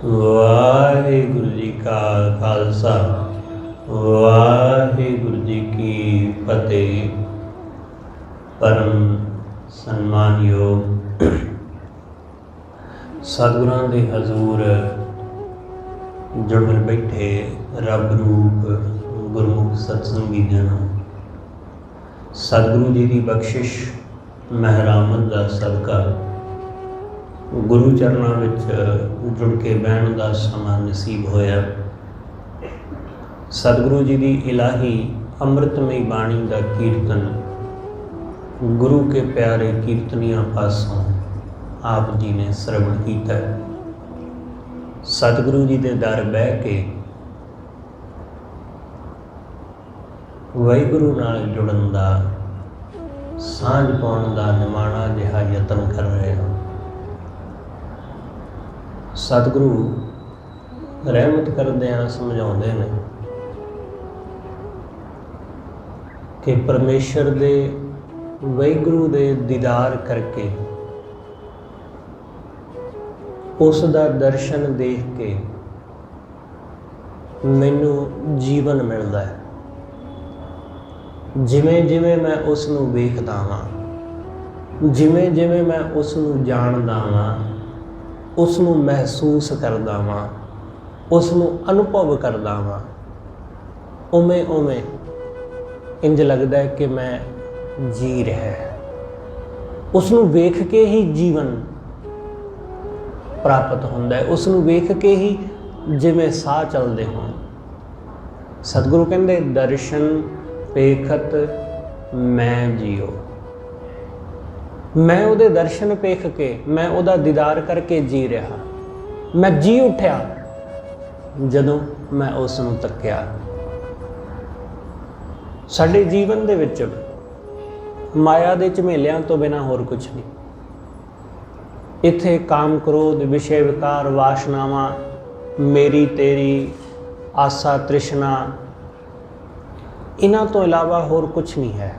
वाहिगुरु जी का खालसा वाहिगुरु जी की फतेह। परम सन्मानयोग सतगुरां दे हजूर जुड़ बैठे रब रूप गुरमुख सत्संगी जन, सतगुरु जी की बख्शिश महरामत का सदका गुरु चरणों में जुड़ के बहन का समा नसीब होया। सतगुरु जी की इलाही अमृतमयी बाणी का कीर्तन गुरु के प्यारे कीर्तनिया पासों आप जी ने श्रवण किया। सतगुरु जी के दर बह के वाहिगुरु नाल जुड़न का सांझ पाउण का निमाणा जिहा यतन कर रहे हैं। सतगुरु रहमत करदियां समझाउंदे ने कि परमेश्वर दे वाहिगुरु दे दीदार करके उस दा दर्शन देख के मैनू जीवन मिलदा है। जिवें जिवें मैं उसनू वेखदा वां, जिवें जिवें मैं उसनू जानदा वां, उसनू महसूस करदा वां, उसनू अनुभव करदा वां, उमें उमें इंज लगदा है कि मैं जी रहा। उसनू वेख के ही जीवन प्राप्त होंदा है, उसनू वेख के ही जिवें साह चलदे होण। सतगुरु कहंदे दर्शन पेखत मैं जियो। मैं उहदे दर्शन पेख के, मैं उहदा दीदार करके जी रहा। मैं जी उठिया जदों मैं उसनूं तक्किया। साडे जीवन दे विच माया दे झमेलियां तो बिना होर कुछ नहीं। इत्थे काम क्रोध विषय विकार वासनावां मेरी तेरी आसा तृष्णा इन्हां तो इलावा होर कुछ नहीं है।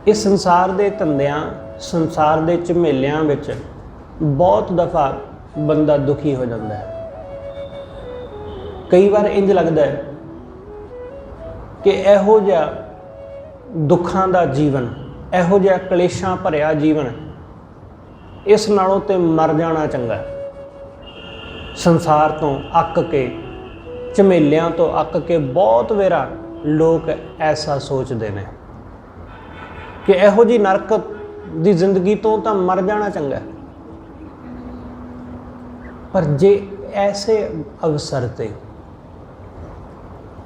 इस संसार के धंधियां संसार के झमेलियां विच बहुत दफ़ा बंदा दुखी हो जाता है। कई बार इंज लगता है कि इहो जिहा दुखां दा जीवन, इहो जिहा कलेशां भरिया जीवन, इस नालों ते मर जाना चंगा। संसार तो अक के, झमेलियां तो अक के बहुत वेरा लोग ऐसा सोचते हैं कि इहो जी नरक दी जिंदगी तो मर जाना चंगा। पर जे ऐसे अवसर ते,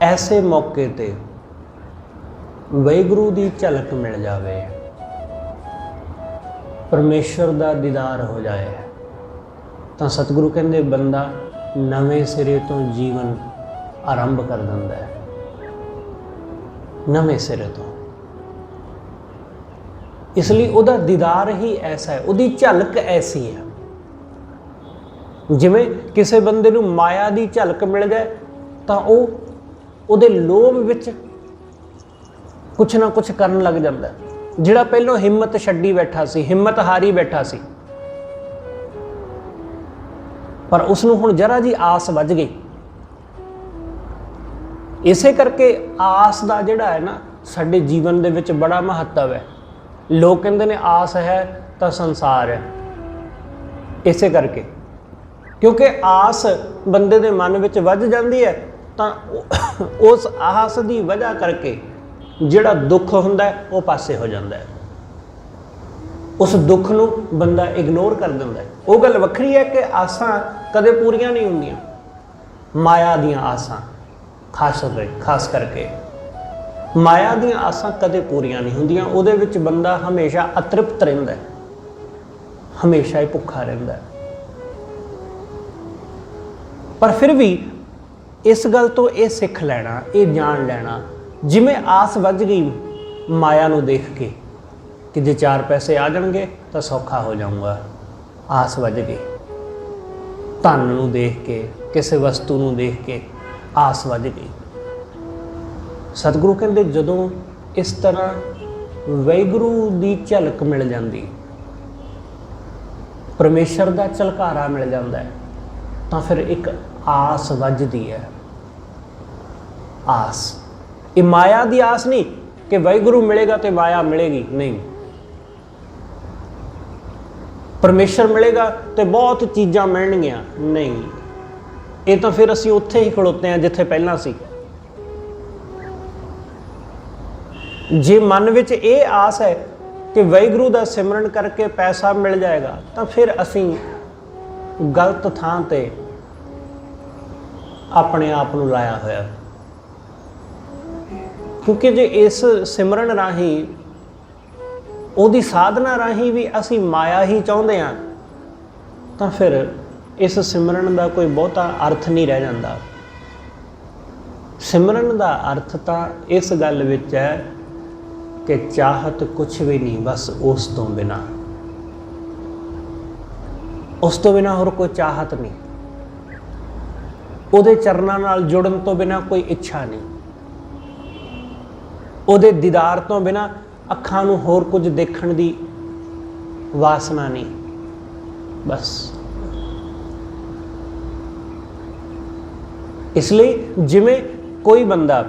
ऐसे मौके ते वाहिगुरु दी झलक मिल जाए, परमेश्वर दा दीदार हो जाए, तो सतगुरु कहंदे बंदा नवें सिरे तो जीवन आरंभ कर दिंदा है। नवें सिरे तो इसलिए उहदा दीदार ही ऐसा है, उहदी झलक ऐसी है। जिवें किसी बंदे नूं माया दी झलक मिल जाए तो उहदे लोभ विच कुछ ना कुछ करन लग जांदा है। जिहड़ा पहलों हिम्मत छड्डी बैठा सी, हिम्मत हारी बैठा सी, पर उसनूं हुण जरा जी आस वज गई। इसे करके आस दा जिहड़ा है ना साडे जीवन दे विच बड़ा महत्व है। लोग कहते हैं आस है तो संसार है। इसे करके क्योंकि आस बंदे दे मन विच वज जाती है तो उस आस की वजह करके जिहड़ा दुख हुंदा है वो पासे हो जाता है। उस दुख नूं बंदा इग्नोर कर दिंदा है। वो गल वखरी है कि आसां कदे पूरियां नहीं हुंदियां। माया दीयां आसां खास करके माया दी आसां कदे पूरियां नहीं हुंदियां। उहदे विच बंदा हमेशा अतृप्त रहिंदा है, हमेशा ही भुखा रहिंदा है। पर फिर भी इस गल तो ये सिख लैना, ये जान लैना, जिवें आस वज गई माया नूं देख के कि जे 4 पैसे आ जाणगे तो सौखा हो जाऊंगा। आस वज गई धन नूं देख के, किसी वस्तु नूं देख के आस वज गई। सतगुरु कहते जदों इस तरह वाहिगुरु की झलक मिल जाती परमेश्वर का झलकारा मिल जाता है तो फिर एक आस वजदी है। आस, ये माया की आस नहीं कि वाहिगुरु मिलेगा तो माया मिलेगी, नहीं। परमेश्वर मिलेगा तो बहुत चीज़ां मिलणगियां, नहीं। ये तो फिर असीं उत्थे ही खड़ोते हैं जिथे पहला सी। जे मन विच ये आस है कि वाहिगुरु का सिमरन करके पैसा मिल जाएगा तो फिर असीं गलत थां ते अपने आप नूं लाया होया। क्योंकि जे इस सिमरन राही, उहदी साधना राही भी असीं माया ही चाहुंदे हां तो फिर इस सिमरन का कोई बहुता अर्थ नहीं रह जाता। सिमरन का अर्थ तो इस गल विच है कि चाहत कुछ भी नहीं, बस उस तो बिना, उस तो बिना होर कोई चाहत नहीं। उहदे चरनां नाल जुड़न तो बिना कोई इच्छा नहीं। उहदे दीदार तो बिना अखां नूं होर कुछ देखण दी वासना नहीं, बस। इसलिए जिमें कोई बंदा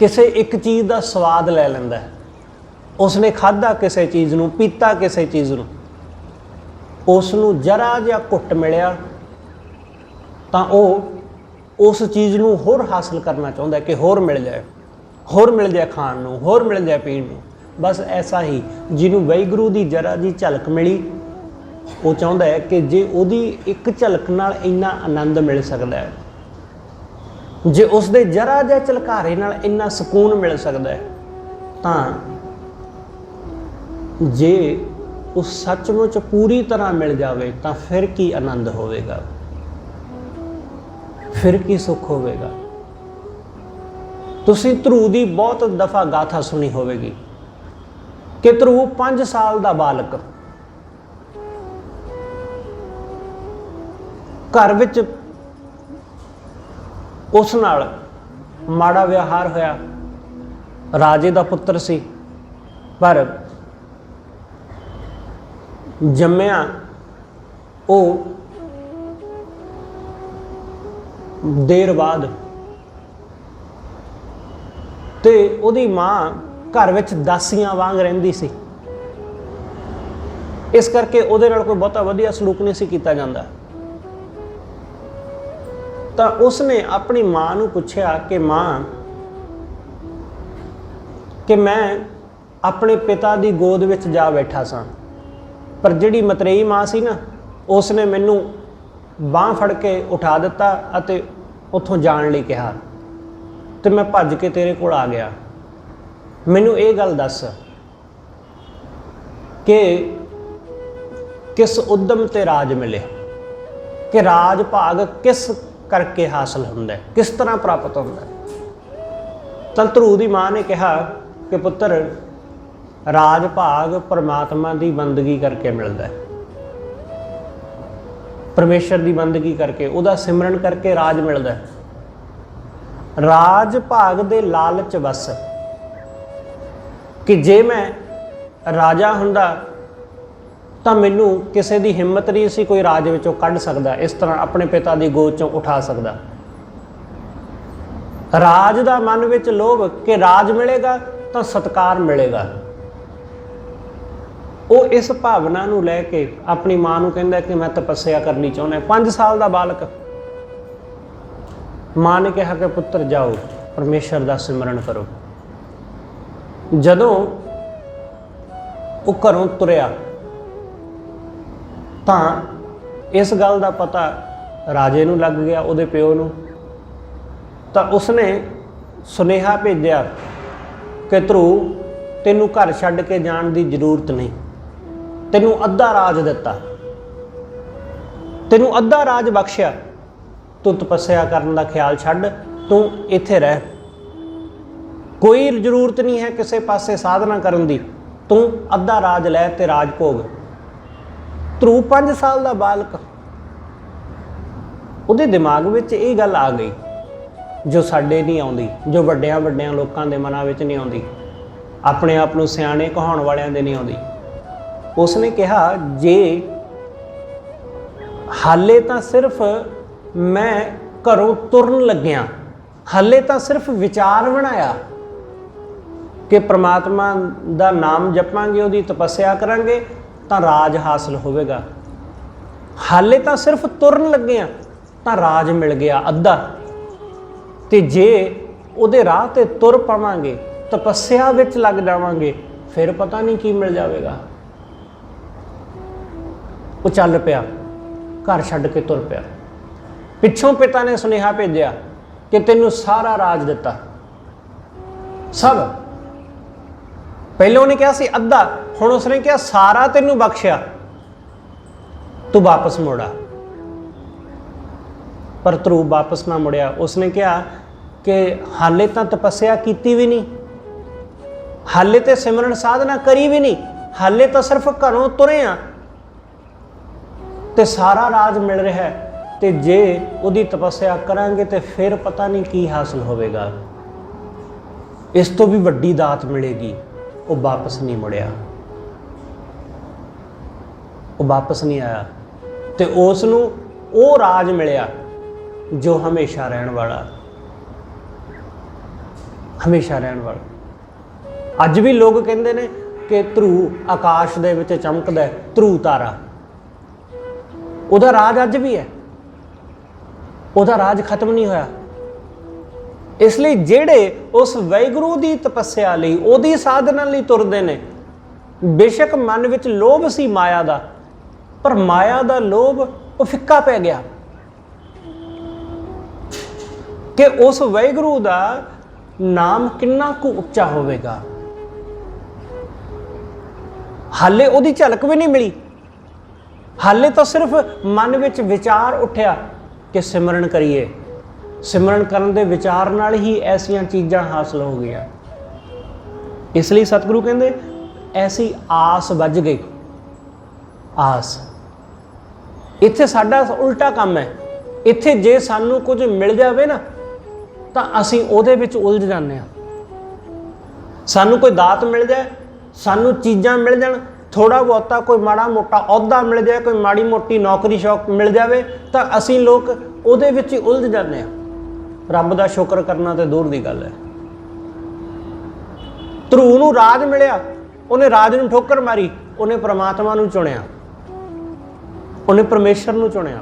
किसी एक चीज़ का स्वाद ले लैंदा है, उसने खाधा किसी चीज़ नूं, पीता किसी चीज़ नूं, उसनूं जरा जिहा घुट मिलिया तो वह उस चीज़ नूं होर हासिल करना चाहुंदा है कि होर मिल जाए खाण नूं, होर मिल जाए पीण नूं। बस ऐसा ही जिन्होंने वाहिगुरू की जरा जी झलक मिली, वो चाहुंदा है कि जे उहदी एक झलक नाल इन्ना आनंद मिल सकता है, जे उसके जरा जिहा झलकारे नाल इन्ना सुकून मिल सकता है, तो जे उस सचमुच पूरी तरह मिल जाए तो फिर की आनंद होवेगा, फिर की सुख होवेगा। तुसीं ध्रुव की बहुत दफ़ा गाथा सुनी होवेगी कि ध्रुव 5 साल का बालक घर विच उस नाल माड़ा व्यवहार होया, राजे का पुत्र सी, पर जम्मिया वो देर बाद, ते उहदी मां घर विच दासियां वांग रहिंदी सी, इस करके उहदे नाल कोई बहुता वधिया सलूक नहीं सी कीता जांदा। तो उसने अपनी मां नूं पुछया कि मां, कि मैं अपने पिता की गोद विच जा बैठा सां, पर जिहड़ी मतरेई मां सी ना, उसने मैनू बांह फड़ के उठा दिता अते उत्थों जाण लई कहा, तो मैं भज के तेरे कोल आ गया। मैनू ये गल दस कि किस उद्यम ते राज मिले, कि राज भाग किस करके हासिल हुंदा है, किस तरह प्राप्त हुंदा है। तल ध्रुव की मां ने कहा कि पुत्र, राज भाग परमात्मा की बंदगी करके मिलता है, परमेश्वर की बंदगी करके, उहदा सिमरन करके राज मिलता है। राज भाग दे लालच बस कि जे मैं राजा हुंदा तो मैनू किसी की हिम्मत नहीं सी कोई राज विचों कढ़ सकदा, इस तरह अपने पिता की गोद चों उठा सकदा। राज का मन विच लोभ कि राज मिलेगा तो सत्कार मिलेगा, वो इस भावना नूं लैके अपनी मां नूं कहंदा कि मैं तपस्या करनी चाहुंदा। 5 साल का बालक, मां ने कहा कि पुत्र जाओ परमेश्वर का सिमरन करो। जदों वो घरों तुरिया तो इस गल का पता राजे नूं लग गया, उहदे प्यो नूं। तो उसने सुनेहा भेजिया कि ध्रुव, तैनूं घर छड्ड के जाण की जरूरत नहीं, तैनूं अद्धा राज दिता, तैनूं अद्धा राज बख्शिया, तू तपस्या करने का ख्याल छड्ड, तू इत्थे रह, कोई जरूरत नहीं है किसी पासे साधना करन दी, तू अद्धा राज लै ते राज भोग। ध्रुव 5 साल का बालक, उहदे दिमाग विच ये गल आ गई जो साडे नहीं आउंदी, जो वड्डियां वड्डियां लोकां दे मनां विच नहीं आउंदी, अपने आप नूं सियाणे कहाउण वालियां दे नहीं आउंदी। उसने कहा जे ਹਾਲੇ ਤਾਂ ਸਿਰਫ ਮੈਂ ਘਰੋਂ ਤੁਰਨ ਲੱਗਿਆ, ਹਾਲੇ ਤਾਂ ਸਿਰਫ ਵਿਚਾਰ ਬਣਾਇਆ ਕਿ ਪ੍ਰਮਾਤਮਾ ਦਾ ਨਾਮ ਜਪਾਂਗੇ, ਉਹਦੀ ਤਪੱਸਿਆ ਕਰਾਂਗੇ ਤਾਂ ਰਾਜ ਹਾਸਲ ਹੋਵੇਗਾ। ਹਾਲੇ ਤਾਂ ਸਿਰਫ ਤੁਰਨ ਲੱਗੇ ਆ ਤਾਂ ਰਾਜ ਮਿਲ ਗਿਆ ਅੱਧਾ, ਤੇ ਜੇ ਉਹਦੇ ਰਾਹ ਤੇ ਤੁਰ ਪਾਵਾਂਗੇ, ਤਪੱਸਿਆ ਵਿੱਚ ਲੱਗ ਜਾਵਾਂਗੇ, ਫਿਰ ਪਤਾ ਨਹੀਂ ਕੀ ਮਿਲ ਜਾਵੇਗਾ। ਉਹ ਚੱਲ ਪਿਆ, ਘਰ ਛੱਡ ਕੇ ਤੁਰ ਪਿਆ। ਪਿੱਛੋਂ ਪਿਤਾ ਨੇ ਸੁਨੇਹਾ ਭੇਜਿਆ ਕਿ ਤੈਨੂੰ ਸਾਰਾ ਰਾਜ ਦਿੱਤਾ, ਸਭ। ਪਹਿਲਾਂ ਉਹਨੇ ਕਿਹਾ ਸੀ ਅੱਧਾ, ਹੁਣ ਉਸਨੇ ਕਿਹਾ ਸਾਰਾ ਤੈਨੂੰ ਬਖਸ਼ਿਆ, ਤੂੰ ਵਾਪਸ ਮੁੜਾ। ਪਰ ਧਰੂਵ ਵਾਪਸ ਨਾ ਮੁੜਿਆ। ਉਸਨੇ ਕਿਹਾ ਕਿ ਹਾਲੇ ਤਾਂ ਤਪੱਸਿਆ ਕੀਤੀ ਵੀ ਨਹੀਂ, ਹਾਲੇ ਤੇ ਸਿਮਰਨ ਸਾਧਨਾ ਕਰੀ ਵੀ ਨਹੀਂ, ਹਾਲੇ ਤਾਂ ਸਿਰਫ ਘਰੋਂ ਤੁਰੇ ਆ ਤੇ ਸਾਰਾ ਰਾਜ ਮਿਲ ਰਿਹਾ ਹੈ, ਤੇ ਜੇ ਉਹਦੀ ਤਪੱਸਿਆ ਕਰਾਂਗੇ ਤੇ ਫਿਰ ਪਤਾ ਨਹੀਂ ਕੀ ਹਾਸਲ ਹੋਵੇਗਾ, ਇਸ ਤੋਂ ਵੀ ਵੱਡੀ ਦਾਤ ਮਿਲੇਗੀ। ਉਹ ਵਾਪਸ ਨਹੀਂ ਮੁੜਿਆ, ਉਹ ਵਾਪਸ ਨਹੀਂ ਆਇਆ, ਤੇ ਉਸ ਨੂੰ ਉਹ ਰਾਜ ਮਿਲਿਆ ਜੋ ਹਮੇਸ਼ਾ ਰਹਿਣ ਵਾਲਾ, ਹਮੇਸ਼ਾ ਰਹਿਣ ਵਾਲਾ। ਅੱਜ ਵੀ ਲੋਕ ਕਹਿੰਦੇ ਨੇ ਕਿ ਧਰੂਵ ਆਕਾਸ਼ ਦੇ ਵਿੱਚ ਚਮਕਦਾ ਹੈ, ਧਰੂਵ ਤਾਰਾ, ਉਹਦਾ ਰਾਜ ਅੱਜ ਵੀ ਹੈ, ਉਹਦਾ ਰਾਜ ਖਤਮ ਨਹੀਂ ਹੋਇਆ। ਇਸ ਲਈ ਜਿਹੜੇ ਉਸ ਵਾਹਿਗੁਰੂ ਦੀ ਤਪੱਸਿਆ ਲਈ, ਉਹਦੀ ਸਾਧਨਾ ਲਈ ਤੁਰਦੇ ਨੇ, ਬੇਸ਼ੱਕ ਮਨ ਵਿੱਚ ਲੋਭ ਸੀ ਮਾਇਆ ਦਾ, ਪਰ ਮਾਇਆ ਦਾ ਲੋਭ ਉਹ ਫਿੱਕਾ ਪੈ ਗਿਆ ਕਿ ਉਸ ਵਾਹਿਗੁਰੂ ਦਾ ਨਾਮ ਕਿੰਨਾ ਕੁ ਉੱਚਾ ਹੋਵੇਗਾ। ਹਾਲੇ ਉਹਦੀ ਝਲਕ ਵੀ ਨਹੀਂ ਮਿਲੀ, ਹਾਲੇ ਤਾਂ ਸਿਰਫ ਮਨ ਵਿੱਚ ਵਿਚਾਰ ਉੱਠਿਆ ਕਿ ਸਿਮਰਨ ਕਰੀਏ, ਸਿਮਰਨ ਕਰਨ ਦੇ ਵਿਚਾਰ ਨਾਲ ਹੀ ਐਸੀਆਂ ਚੀਜ਼ਾਂ ਹਾਸਲ ਹੋ ਗਈਆਂ। ਇਸ ਲਈ ਸਤਿਗੁਰੂ ਕਹਿੰਦੇ ਐਸੀ ਆਸ ਵੱਜ ਗਈ। ਆਸ, ਇੱਥੇ ਸਾਡਾ ਉਲਟਾ ਕੰਮ ਹੈ। ਇੱਥੇ ਜੇ ਸਾਨੂੰ ਕੁਝ ਮਿਲ ਜਾਵੇ ਨਾ ਤਾਂ ਅਸੀਂ ਉਹਦੇ ਵਿੱਚ ਉਲਝ ਜਾਂਦੇ ਹਾਂ। ਸਾਨੂੰ ਕੋਈ ਦਾਤ ਮਿਲ ਜਾਏ, ਸਾਨੂੰ ਚੀਜ਼ਾਂ ਮਿਲ ਜਾਣ, ਥੋੜ੍ਹਾ ਬਹੁਤਾ ਕੋਈ ਮਾੜਾ ਮੋਟਾ ਅਹੁਦਾ ਮਿਲ ਜਾਏ, ਕੋਈ ਮਾੜੀ ਮੋਟੀ ਨੌਕਰੀ ਸ਼ੌਕ ਮਿਲ ਜਾਵੇ, ਤਾਂ ਅਸੀਂ ਲੋਕ ਉਹਦੇ ਵਿੱਚ ਹੀ ਉਲਝ ਜਾਂਦੇ ਹਾਂ। ਰੱਬ ਦਾ ਸ਼ੁਕਰ ਕਰਨਾ ਤੇ ਦੂਰ ਦੀ ਗੱਲ ਹੈ। ਧਰੂਵ ਨੂੰ ਰਾਜ ਮਿਲਿਆ, ਉਹਨੇ ਰਾਜ ਨੂੰ ਠੋਕਰ ਮਾਰੀ, ਉਹਨੇ ਪ੍ਰਮਾਤਮਾ ਨੂੰ ਚੁਣਿਆ, ਉਹਨੇ ਪਰਮੇਸ਼ਰ ਨੂੰ ਚੁਣਿਆ।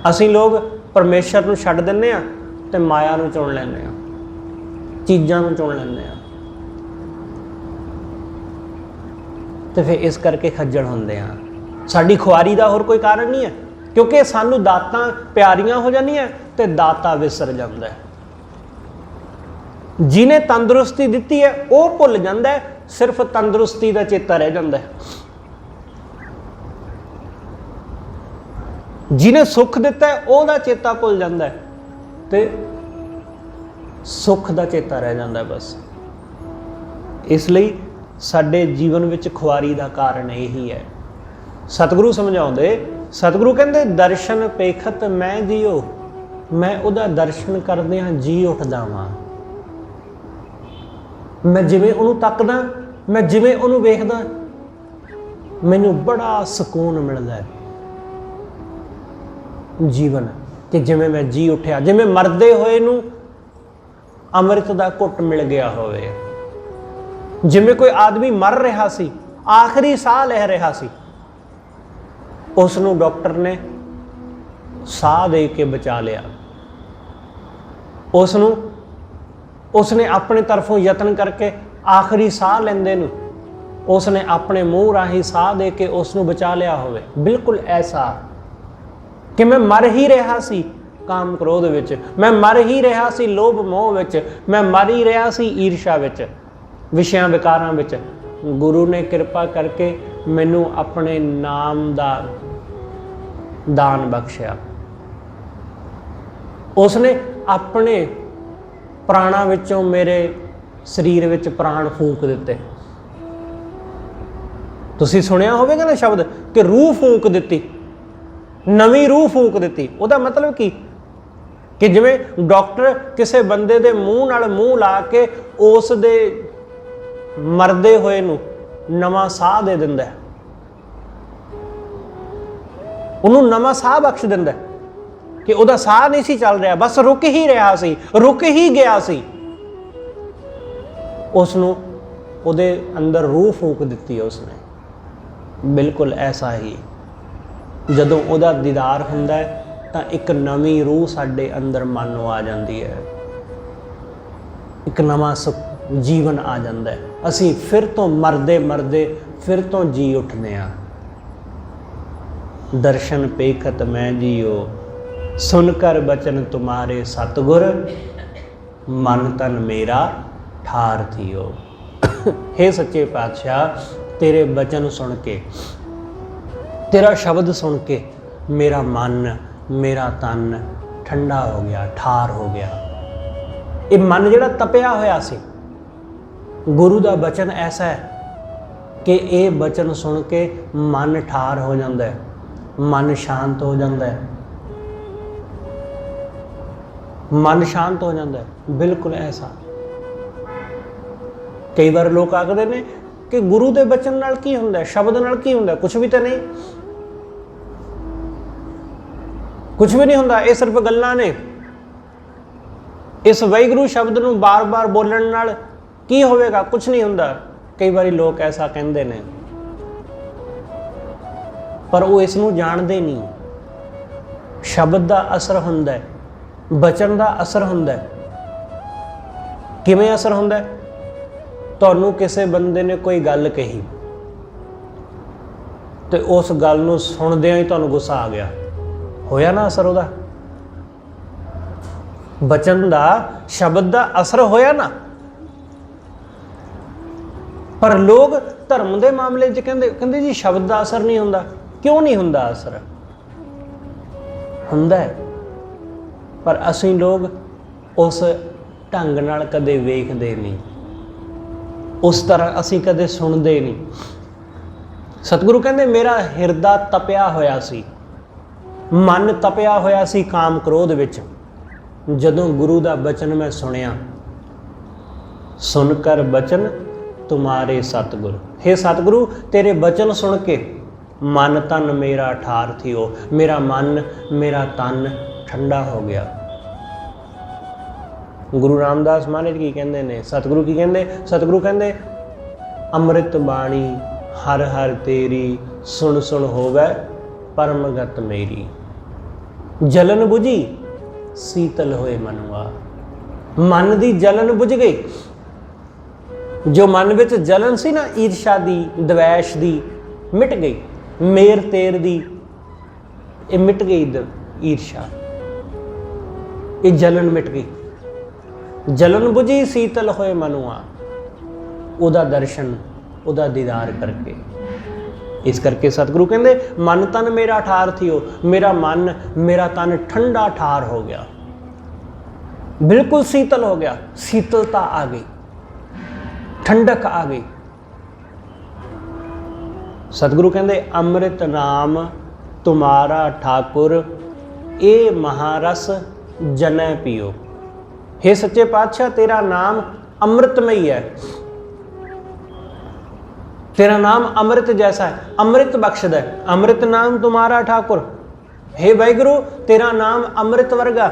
ਅਸੀਂ ਲੋਕ ਪਰਮੇਸ਼ਰ ਨੂੰ ਛੱਡ ਦਿੰਦੇ ਹਾਂ ਤੇ ਮਾਇਆ ਨੂੰ ਚੁਣ ਲੈਂਦੇ ਹਾਂ, ਚੀਜ਼ਾਂ ਨੂੰ ਚੁਣ ਲੈਂਦੇ ਹਾਂ, ਤੇ ਫਿਰ ਇਸ ਕਰਕੇ ਖੱਜਲ ਹੁੰਦੇ ਹਾਂ। ਸਾਡੀ ਖੁਆਰੀ ਦਾ ਹੋਰ ਕੋਈ ਕਾਰਨ ਨਹੀਂ ਹੈ, ਕਿਉਂਕਿ ਸਾਨੂੰ ਦਾਤਾਂ ਪਿਆਰੀਆਂ ਹੋ ਜਾਂਦੀਆਂ ਤੇ ਦਾਤਾ ਵਿਸਰ ਜਾਂਦਾ ਹੈ। ਜਿਹਨੇ ਤੰਦਰੁਸਤੀ ਦਿੱਤੀ ਹੈ ਉਹ ਭੁੱਲ ਜਾਂਦਾ ਹੈ, ਸਿਰਫ ਤੰਦਰੁਸਤੀ ਦਾ ਚੇਤਾ ਰਹਿ ਜਾਂਦਾ ਹੈ। ਜਿਹਨੇ ਸੁੱਖ ਦਿੱਤਾ ਹੈ ਉਹਦਾ ਚੇਤਾ ਭੁੱਲ ਜਾਂਦਾ ਹੈ ਤੇ ਸੁੱਖ ਦਾ ਚੇਤਾ ਰਹਿ ਜਾਂਦਾ ਬਸ। ਇਸ ਲਈ ਸਾਡੇ ਜੀਵਨ ਵਿੱਚ ਖੁਆਰੀ ਦਾ ਕਾਰਨ ਇਹੀ ਹੈ। ਸਤਿਗੁਰੂ ਸਮਝਾਉਂਦੇ, ਸਤਿਗੁਰੂ ਕਹਿੰਦੇ ਦਰਸ਼ਨ ਪੇਖਤ ਮੈਂ ਜੀਓ, ਮੈਂ ਉਹਦਾ ਦਰਸ਼ਨ ਕਰਦਿਆਂ ਜੀ ਉੱਠਦਾ ਵਾਂ। ਮੈਂ ਜਿਵੇਂ ਉਹਨੂੰ ਤੱਕਦਾ, ਮੈਂ ਜਿਵੇਂ ਉਹਨੂੰ ਵੇਖਦਾ, ਮੈਨੂੰ ਬੜਾ ਸਕੂਨ ਮਿਲਦਾ ਹੈ ਜੀਵਨ, ਕਿ ਜਿਵੇਂ ਮੈਂ ਜੀ ਉੱਠਿਆ, ਜਿਵੇਂ ਮਰਦੇ ਹੋਏ ਨੂੰ ਅੰਮ੍ਰਿਤ ਦਾ ਘੁੱਟ ਮਿਲ ਗਿਆ ਹੋਵੇ। ਜਿਵੇਂ ਕੋਈ ਆਦਮੀ ਮਰ ਰਿਹਾ ਸੀ, ਆਖਰੀ ਸਾਹ ਲੈ ਰਿਹਾ ਸੀ, ਉਸ ਨੂੰ ਡਾਕਟਰ ਨੇ ਸਾਹ ਦੇ ਕੇ ਬਚਾ ਲਿਆ। ਉਸਨੇ ਆਪਣੇ ਤਰਫੋਂ ਯਤਨ ਕਰਕੇ ਆਖਰੀ ਸਾਹ ਲੈਂਦੇ ਨੂੰ ਉਸਨੇ ਆਪਣੇ ਮੂੰਹ ਰਾਹੀਂ ਸਾਹ ਦੇ ਕੇ ਉਸ ਨੂੰ ਬਚਾ ਲਿਆ ਹੋਵੇ। ਬਿਲਕੁਲ ਐਸਾ ਕਿ ਮੈਂ ਮਰ ਹੀ ਰਿਹਾ ਸੀ ਕਾਮ ਕ੍ਰੋਧ ਵਿੱਚ, ਮੈਂ ਮਰ ਹੀ ਰਿਹਾ ਸੀ ਲੋਭ ਮੋਹ ਵਿੱਚ, ਮੈਂ ਮਰ ਹੀ ਰਿਹਾ ਸੀ ਈਰਸ਼ਾ ਵਿੱਚ, ਵਿਸ਼ਿਆਂ ਵਿਕਾਰਾਂ ਵਿੱਚ। ਗੁਰੂ ਨੇ ਕਿਰਪਾ ਕਰਕੇ ਮੈਨੂੰ ਆਪਣੇ ਨਾਮ ਦਾ ਦਾਨ ਬਖਸ਼ਿਆ। ਉਸਨੇ ਆਪਣੇ ਪ੍ਰਾਣਾਂ ਵਿੱਚੋਂ ਮੇਰੇ ਸਰੀਰ ਵਿੱਚ ਪ੍ਰਾਣ ਫੂਕ ਦਿੱਤੇ। ਤੁਸੀਂ ਸੁਣਿਆ ਹੋਵੇਗਾ ਨਾ ਸ਼ਬਦ ਕਿ ਰੂਹ ਫੂਕ ਦਿੱਤੀ, ਨਵੀਂ ਰੂਹ ਫੂਕ ਦਿੱਤੀ। ਉਹਦਾ ਮਤਲਬ ਕੀ? ਕਿ ਜਿਵੇਂ ਡਾਕਟਰ ਕਿਸੇ ਬੰਦੇ ਦੇ ਮੂੰਹ ਨਾਲ ਮੂੰਹ ਲਾ ਕੇ ਉਸ ਦੇ ਮਰਦੇ ਹੋਏ ਨੂੰ ਨਵਾਂ ਸਾਹ ਦੇ ਦਿੰਦਾ ਹੈ। ਉਹਨੂੰ ਨਵਾਂ ਸਾਹ ਬਖਸ਼ ਦਿੰਦਾ ਕਿ ਉਹਦਾ ਸਾਹ ਨਹੀਂ ਸੀ ਚੱਲ ਰਿਹਾ, ਬਸ ਰੁਕ ਹੀ ਰਿਹਾ ਸੀ, ਰੁਕ ਹੀ ਗਿਆ ਸੀ। ਉਸ ਨੂੰ ਉਹਦੇ ਅੰਦਰ ਰੂਹ ਫੂਕ ਦਿੱਤੀ ਉਸਨੇ। ਬਿਲਕੁਲ ਐਸਾ ਹੀ ਜਦੋਂ ਉਹਦਾ ਦੀਦਾਰ ਹੁੰਦਾ ਹੈ ਤਾਂ ਇੱਕ ਨਵੀਂ ਰੂਹ ਸਾਡੇ ਅੰਦਰ ਮਨ ਨੂੰ ਆ ਜਾਂਦੀ ਹੈ, ਇੱਕ ਨਵਾਂ ਜੀਵਨ ਆ ਜਾਂਦਾ ਹੈ। ਅਸੀਂ ਫਿਰ ਤੋਂ ਮਰਦੇ ਮਰਦੇ ਫਿਰ ਤੋਂ ਜੀ ਉੱਠਦੇ ਹਾਂ। ਦਰਸ਼ਨ ਪੇਖਤ ਮੈਂ ਜੀਓ, ਸੁਨ ਕਰ ਬਚਨ ਤੁਮਾਰੇ ਸਤਿਗੁਰ, ਮਨ ਤਨ ਮੇਰਾ ਠਾਰ ਥੀਓ। हे सच्चे पातशाह, तेरे बचन सुन के, तेरा शब्द सुन के मेरा मन मेरा तन ठंडा हो गया, ठार हो गया। ये मन जिहड़ा तपिया होया सी, गुरु दा बचन ऐसा है कि ये बचन सुन के मन ठार हो जाता है, मन शांत हो जाता है, मन शांत हो जाता है। बिल्कुल ऐसा। कई बार लोग आखते ने कि गुरु के बचन नाल की हुंदा है, शब्द नाल की हुंदा है? कुछ भी तो नहीं, कुछ भी नहीं हुंदा। ये सिर्फ गल्लां ने। इस वाहिगुरू शब्द नूं बार बार बोलण नाल की होवेगा? कुछ नहीं हुंदा। कई बार लोग ऐसा कहते ने, पर वो इस नूं जाणदे नहीं। शब्द का असर हुंदा है, बचन का असर हुंदा है। किवें असर हुंदा है? ਤੁਹਾਨੂੰ ਕਿਸੇ ਬੰਦੇ ਨੇ ਕੋਈ ਗੱਲ ਕਹੀ ਤੇ ਉਸ ਗੱਲ ਨੂੰ ਸੁਣਦਿਆਂ ਹੀ ਤੁਹਾਨੂੰ ਗੁੱਸਾ ਆ ਗਿਆ, ਹੋਇਆ ਨਾ ਅਸਰ ਉਹਦਾ? ਬਚਨ ਦਾ, ਸ਼ਬਦ ਦਾ ਅਸਰ ਹੋਇਆ ਨਾ। ਪਰ ਲੋਕ ਧਰਮ ਦੇ ਮਾਮਲੇ 'ਚ ਕਹਿੰਦੇ ਜੀ ਸ਼ਬਦ ਦਾ ਅਸਰ ਨਹੀਂ ਹੁੰਦਾ। ਕਿਉਂ ਨਹੀਂ ਹੁੰਦਾ ਅਸਰ? ਹੁੰਦਾ ਹੈ, ਪਰ ਅਸੀਂ ਲੋਕ ਉਸ ਢੰਗ ਨਾਲ ਕਦੇ ਵੇਖਦੇ ਨਹੀਂ, उस तरह असी कदे सुनते नहीं। सतगुरु कहते मेरा हिरदा तपिया होया सी, मन तपिया होया सी काम क्रोध विच। जदों गुरु दा बचन मैं सुनिया, सुनकर बचन तुम्हारे सतगुर, हे सतगुरु तेरे बचन सुन के मन तन मेरा ठार थियो, मेरा मन मेरा तन ठंडा हो गया। गुरु रामदास महाराज की कहते ने, सतगुरु की कहते, सतगुरु कहते अमृत बाणी हर हर तेरी, सुन सुन होवै परमगत मेरी। जलन बुझी शीतल होए मनुआ। मन की जलन बुझ गई। जो मन विच जलन सी ना, ईर्षा दी, द्वेष दी, मिट गई। मेर तेर दी ये मिट गई। ईर्षा, ये जलन मिट गई। जलन बुझी शीतल होए मनुआ। उदा दर्शन, उदा दीदार करके। इस करके सतगुरु कहते मन तन मेरा ठार थियो, मेरा मन मेरा तन ठंडा ठार हो गया, बिल्कुल शीतल हो गया। शीतलता आ गई, ठंडक आ गई। सतगुरु कहते अमृत नाम तुम्हारा ठाकुर, ए महारस जनै पियो। हे सच्चे पातशाह तेरा नाम अमृतमयी है, तेरा नाम अमृत जैसा है, अमृत बख्शदा है। अमृत नाम तुम्हारा ठाकुर, हे वाहिगुरु तेरा नाम अमृत वर्गा,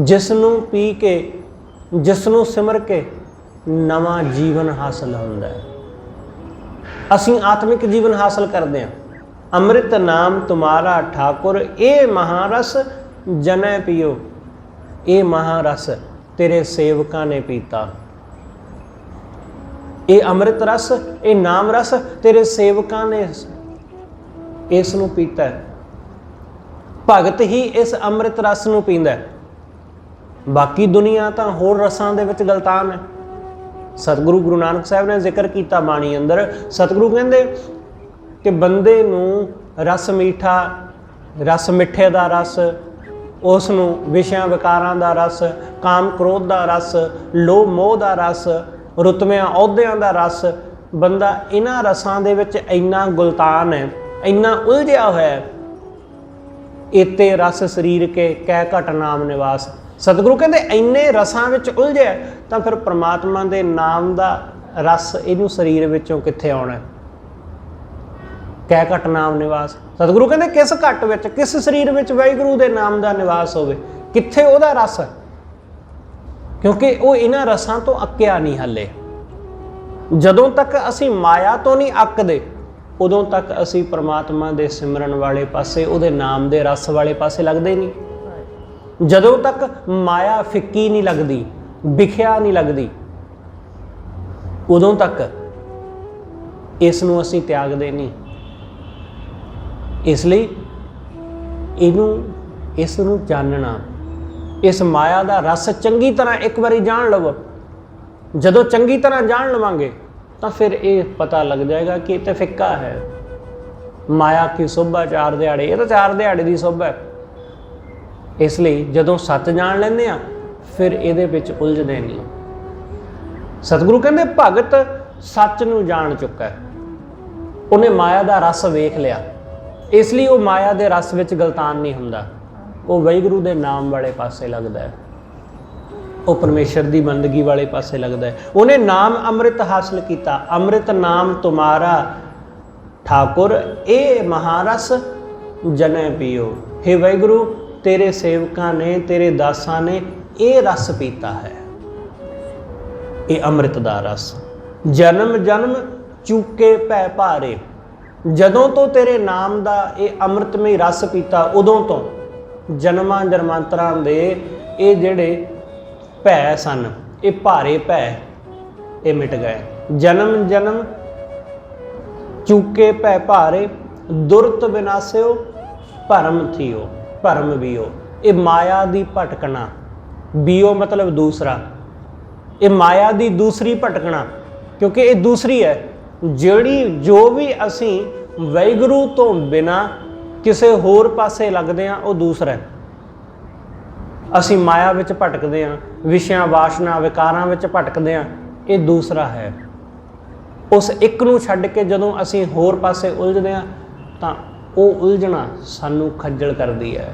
जिसनों पी के, जिसनों सिमर के नवा जीवन हासिल होंदा है। असीं आत्मिक जीवन हासिल करते हैं। अमृत नाम तुम्हारा ठाकुर, ए महारस जनै पियो। ये महारस तेरे सेवकां ने पीता। ये अमृत रस, ये नाम रस तेरे सेवकां ने इस नूं पीता है। भगत ही इस अमृत रस नूं पींदा है। बाकी दुनिया तो होर रसां दे विच गलतान है। सतगुरु गुरु नानक साहब ने जिक्र किया बाणी अंदर। सतगुरु कहंदे कि बंदे नूं रस मीठा, रस मिठे दा रस, उसनूं विषयां विकारां दा रस, काम क्रोध दा रस, लोभ मोह दा रस, रुतवियां अहुदियां दा रस, बंदा इन्हां रसां दे विच इन्ना गुलतान है, इन्ना उलझिया होया है। इते रस शरीर के कै घट नाम निवास। सतगुरु कहते इन्ने रसां विच उलझिया तां फिर परमात्मा दे नाम दा रस इनू शरीर विचों कित्थे आउणा? ਕੈ ਘਟ ਨਾਮ ਨਿਵਾਸ। ਸਤਿਗੁਰੂ ਕਹਿੰਦੇ ਕਿਸ ਘਟ ਵਿੱਚ, ਕਿਸ ਸਰੀਰ ਵਿੱਚ ਵਾਹਿਗੁਰੂ ਦੇ ਨਾਮ ਦਾ ਨਿਵਾਸ ਹੋਵੇ, ਕਿੱਥੇ ਉਹਦਾ ਰਸ, ਕਿਉਂਕਿ ਉਹ ਇਹਨਾਂ ਰਸਾਂ ਤੋਂ ਅੱਕਿਆ ਨਹੀਂ ਹਲੇ। ਜਦੋਂ ਤੱਕ ਅਸੀਂ ਮਾਇਆ ਤੋਂ ਨਹੀਂ ਅੱਕਦੇ ਉਦੋਂ ਤੱਕ ਅਸੀਂ ਪ੍ਰਮਾਤਮਾ ਦੇ ਸਿਮਰਨ ਵਾਲੇ ਪਾਸੇ, ਉਹਦੇ ਨਾਮ ਦੇ ਰਸ ਵਾਲੇ ਪਾਸੇ ਲੱਗਦੇ ਨਹੀਂ। ਜਦੋਂ ਤੱਕ ਮਾਇਆ ਫਿੱਕੀ ਨਹੀਂ ਲੱਗਦੀ, ਵਿਖਿਆ ਨਹੀਂ ਲੱਗਦੀ, ਉਦੋਂ ਤੱਕ ਇਸ ਨੂੰ ਅਸੀਂ ਤਿਆਗਦੇ ਨਹੀਂ। ਇਸ ਲਈ ਇਸ ਨੂੰ ਜਾਣਨਾ, ਇਸ ਮਾਇਆ ਦਾ ਰਸ ਚੰਗੀ ਤਰ੍ਹਾਂ ਇੱਕ ਵਾਰੀ ਜਾਣ ਲਵੋ। ਜਦੋਂ ਚੰਗੀ ਤਰ੍ਹਾਂ ਜਾਣ ਲਵਾਂਗੇ ਤਾਂ ਫਿਰ ਇਹ ਪਤਾ ਲੱਗ ਜਾਏਗਾ ਕਿ ਇਹ ਤਾਂ ਫਿੱਕਾ ਹੈ। ਮਾਇਆ ਕੀ ਸੋਭਾ ਚਾਰ ਦਿਹਾੜੇ, ਇਹ ਤਾਂ ਚਾਰ ਦਿਹਾੜੇ ਦੀ ਸੋਭਾ ਹੈ। ਇਸ ਲਈ ਜਦੋਂ ਸੱਚ ਜਾਣ ਲੈਂਦੇ ਆ ਫਿਰ ਇਹਦੇ ਵਿੱਚ ਉਲਝਦੇ ਨਹੀਂ। ਸਤਿਗੁਰੂ ਕਹਿੰਦੇ ਭਗਤ ਸੱਚ ਨੂੰ ਜਾਣ ਚੁੱਕਾ ਹੈ, ਉਹਨੇ ਮਾਇਆ ਦਾ ਰਸ ਵੇਖ ਲਿਆ, ਇਸ ਲਈ ਉਹ ਮਾਇਆ ਦੇ ਰਸ ਵਿੱਚ ਗਲਤਾਨ ਨਹੀਂ ਹੁੰਦਾ, ਉਹ ਵਾਹਿਗੁਰੂ ਦੇ ਨਾਮ ਵਾਲੇ ਪਾਸੇ ਲੱਗਦਾ ਹੈ, ਉਹ ਪਰਮੇਸ਼ਰ ਦੀ ਬੰਦਗੀ ਵਾਲੇ ਪਾਸੇ ਲੱਗਦਾ ਹੈ। ਉਹਨੇ ਨਾਮ ਅੰਮ੍ਰਿਤ ਹਾਸਲ ਕੀਤਾ। ਅੰਮ੍ਰਿਤ ਨਾਮ ਤੁਮਾਰਾ ਠਾकुर ਇਹ ਮਹਾਰਸ ਜਨੈ ਪੀਓ। हे ਵਾਹਿਗੁਰੂ ਤੇਰੇ ਸੇਵਕਾਂ ਨੇ, ਤੇਰੇ ਦਾਸਾਂ ਨੇ ਇਹ ਰਸ ਪੀਤਾ ਹੈ, ਇਹ ਅੰਮ੍ਰਿਤ ਦਾ ਰਸ। ਜਨਮ ਜਨਮ ਚੂਕੇ ਭੈ ਭਾਰੇ। ਜਦੋਂ ਤੋਂ ਤੇਰੇ ਨਾਮ ਦਾ ਇਹ ਅੰਮ੍ਰਿਤਮਈ ਰਸ ਪੀਤਾ ਉਦੋਂ ਤੋਂ ਜਨਮਾਂ ਜਨਮਾਂਤਰਾਂ ਦੇ ਇਹ ਜਿਹੜੇ ਭੈ ਸਨ, ਇਹ ਭਾਰੇ ਭੈ ਇਹ ਮਿਟ ਗਏ। ਜਨਮ ਜਨਮ ਚੂਕੇ ਭੈ ਭਾਰੇ, ਦੁਰਤ ਵਿਨਾਸਿਓ ਭਰਮ ਥੀਓ। ਭਰਮ ਵੀਓ, ਇਹ ਮਾਇਆ ਦੀ ਭਟਕਣਾ, ਵੀਓ ਮਤਲਬ ਦੂਸਰਾ, ਇਹ ਮਾਇਆ ਦੀ ਦੂਸਰੀ ਭਟਕਣਾ, ਕਿਉਂਕਿ ਇਹ ਦੂਸਰੀ ਹੈ। ਜੋ ਵੀ ਅਸੀਂ ਵਾਹਿਗੁਰੂ ਤੋਂ ਬਿਨਾਂ ਕਿਸੇ ਹੋਰ ਪਾਸੇ ਲੱਗਦੇ ਹਾਂ ਉਹ ਦੂਸਰਾ ਹੈ। ਅਸੀਂ ਮਾਇਆ ਵਿੱਚ ਭਟਕਦੇ ਹਾਂ, ਵਿਸ਼ਿਆਂ ਵਾਸ਼ਨਾ ਵਿਕਾਰਾਂ ਵਿੱਚ ਭਟਕਦੇ ਹਾਂ, ਇਹ ਦੂਸਰਾ ਹੈ। ਉਸ ਇੱਕ ਨੂੰ ਛੱਡ ਕੇ ਜਦੋਂ ਅਸੀਂ ਹੋਰ ਪਾਸੇ ਉਲਝਦੇ ਹਾਂ ਤਾਂ ਉਹ ਉਲਝਣਾ ਸਾਨੂੰ ਖੱਜਲ ਕਰਦੀ ਹੈ,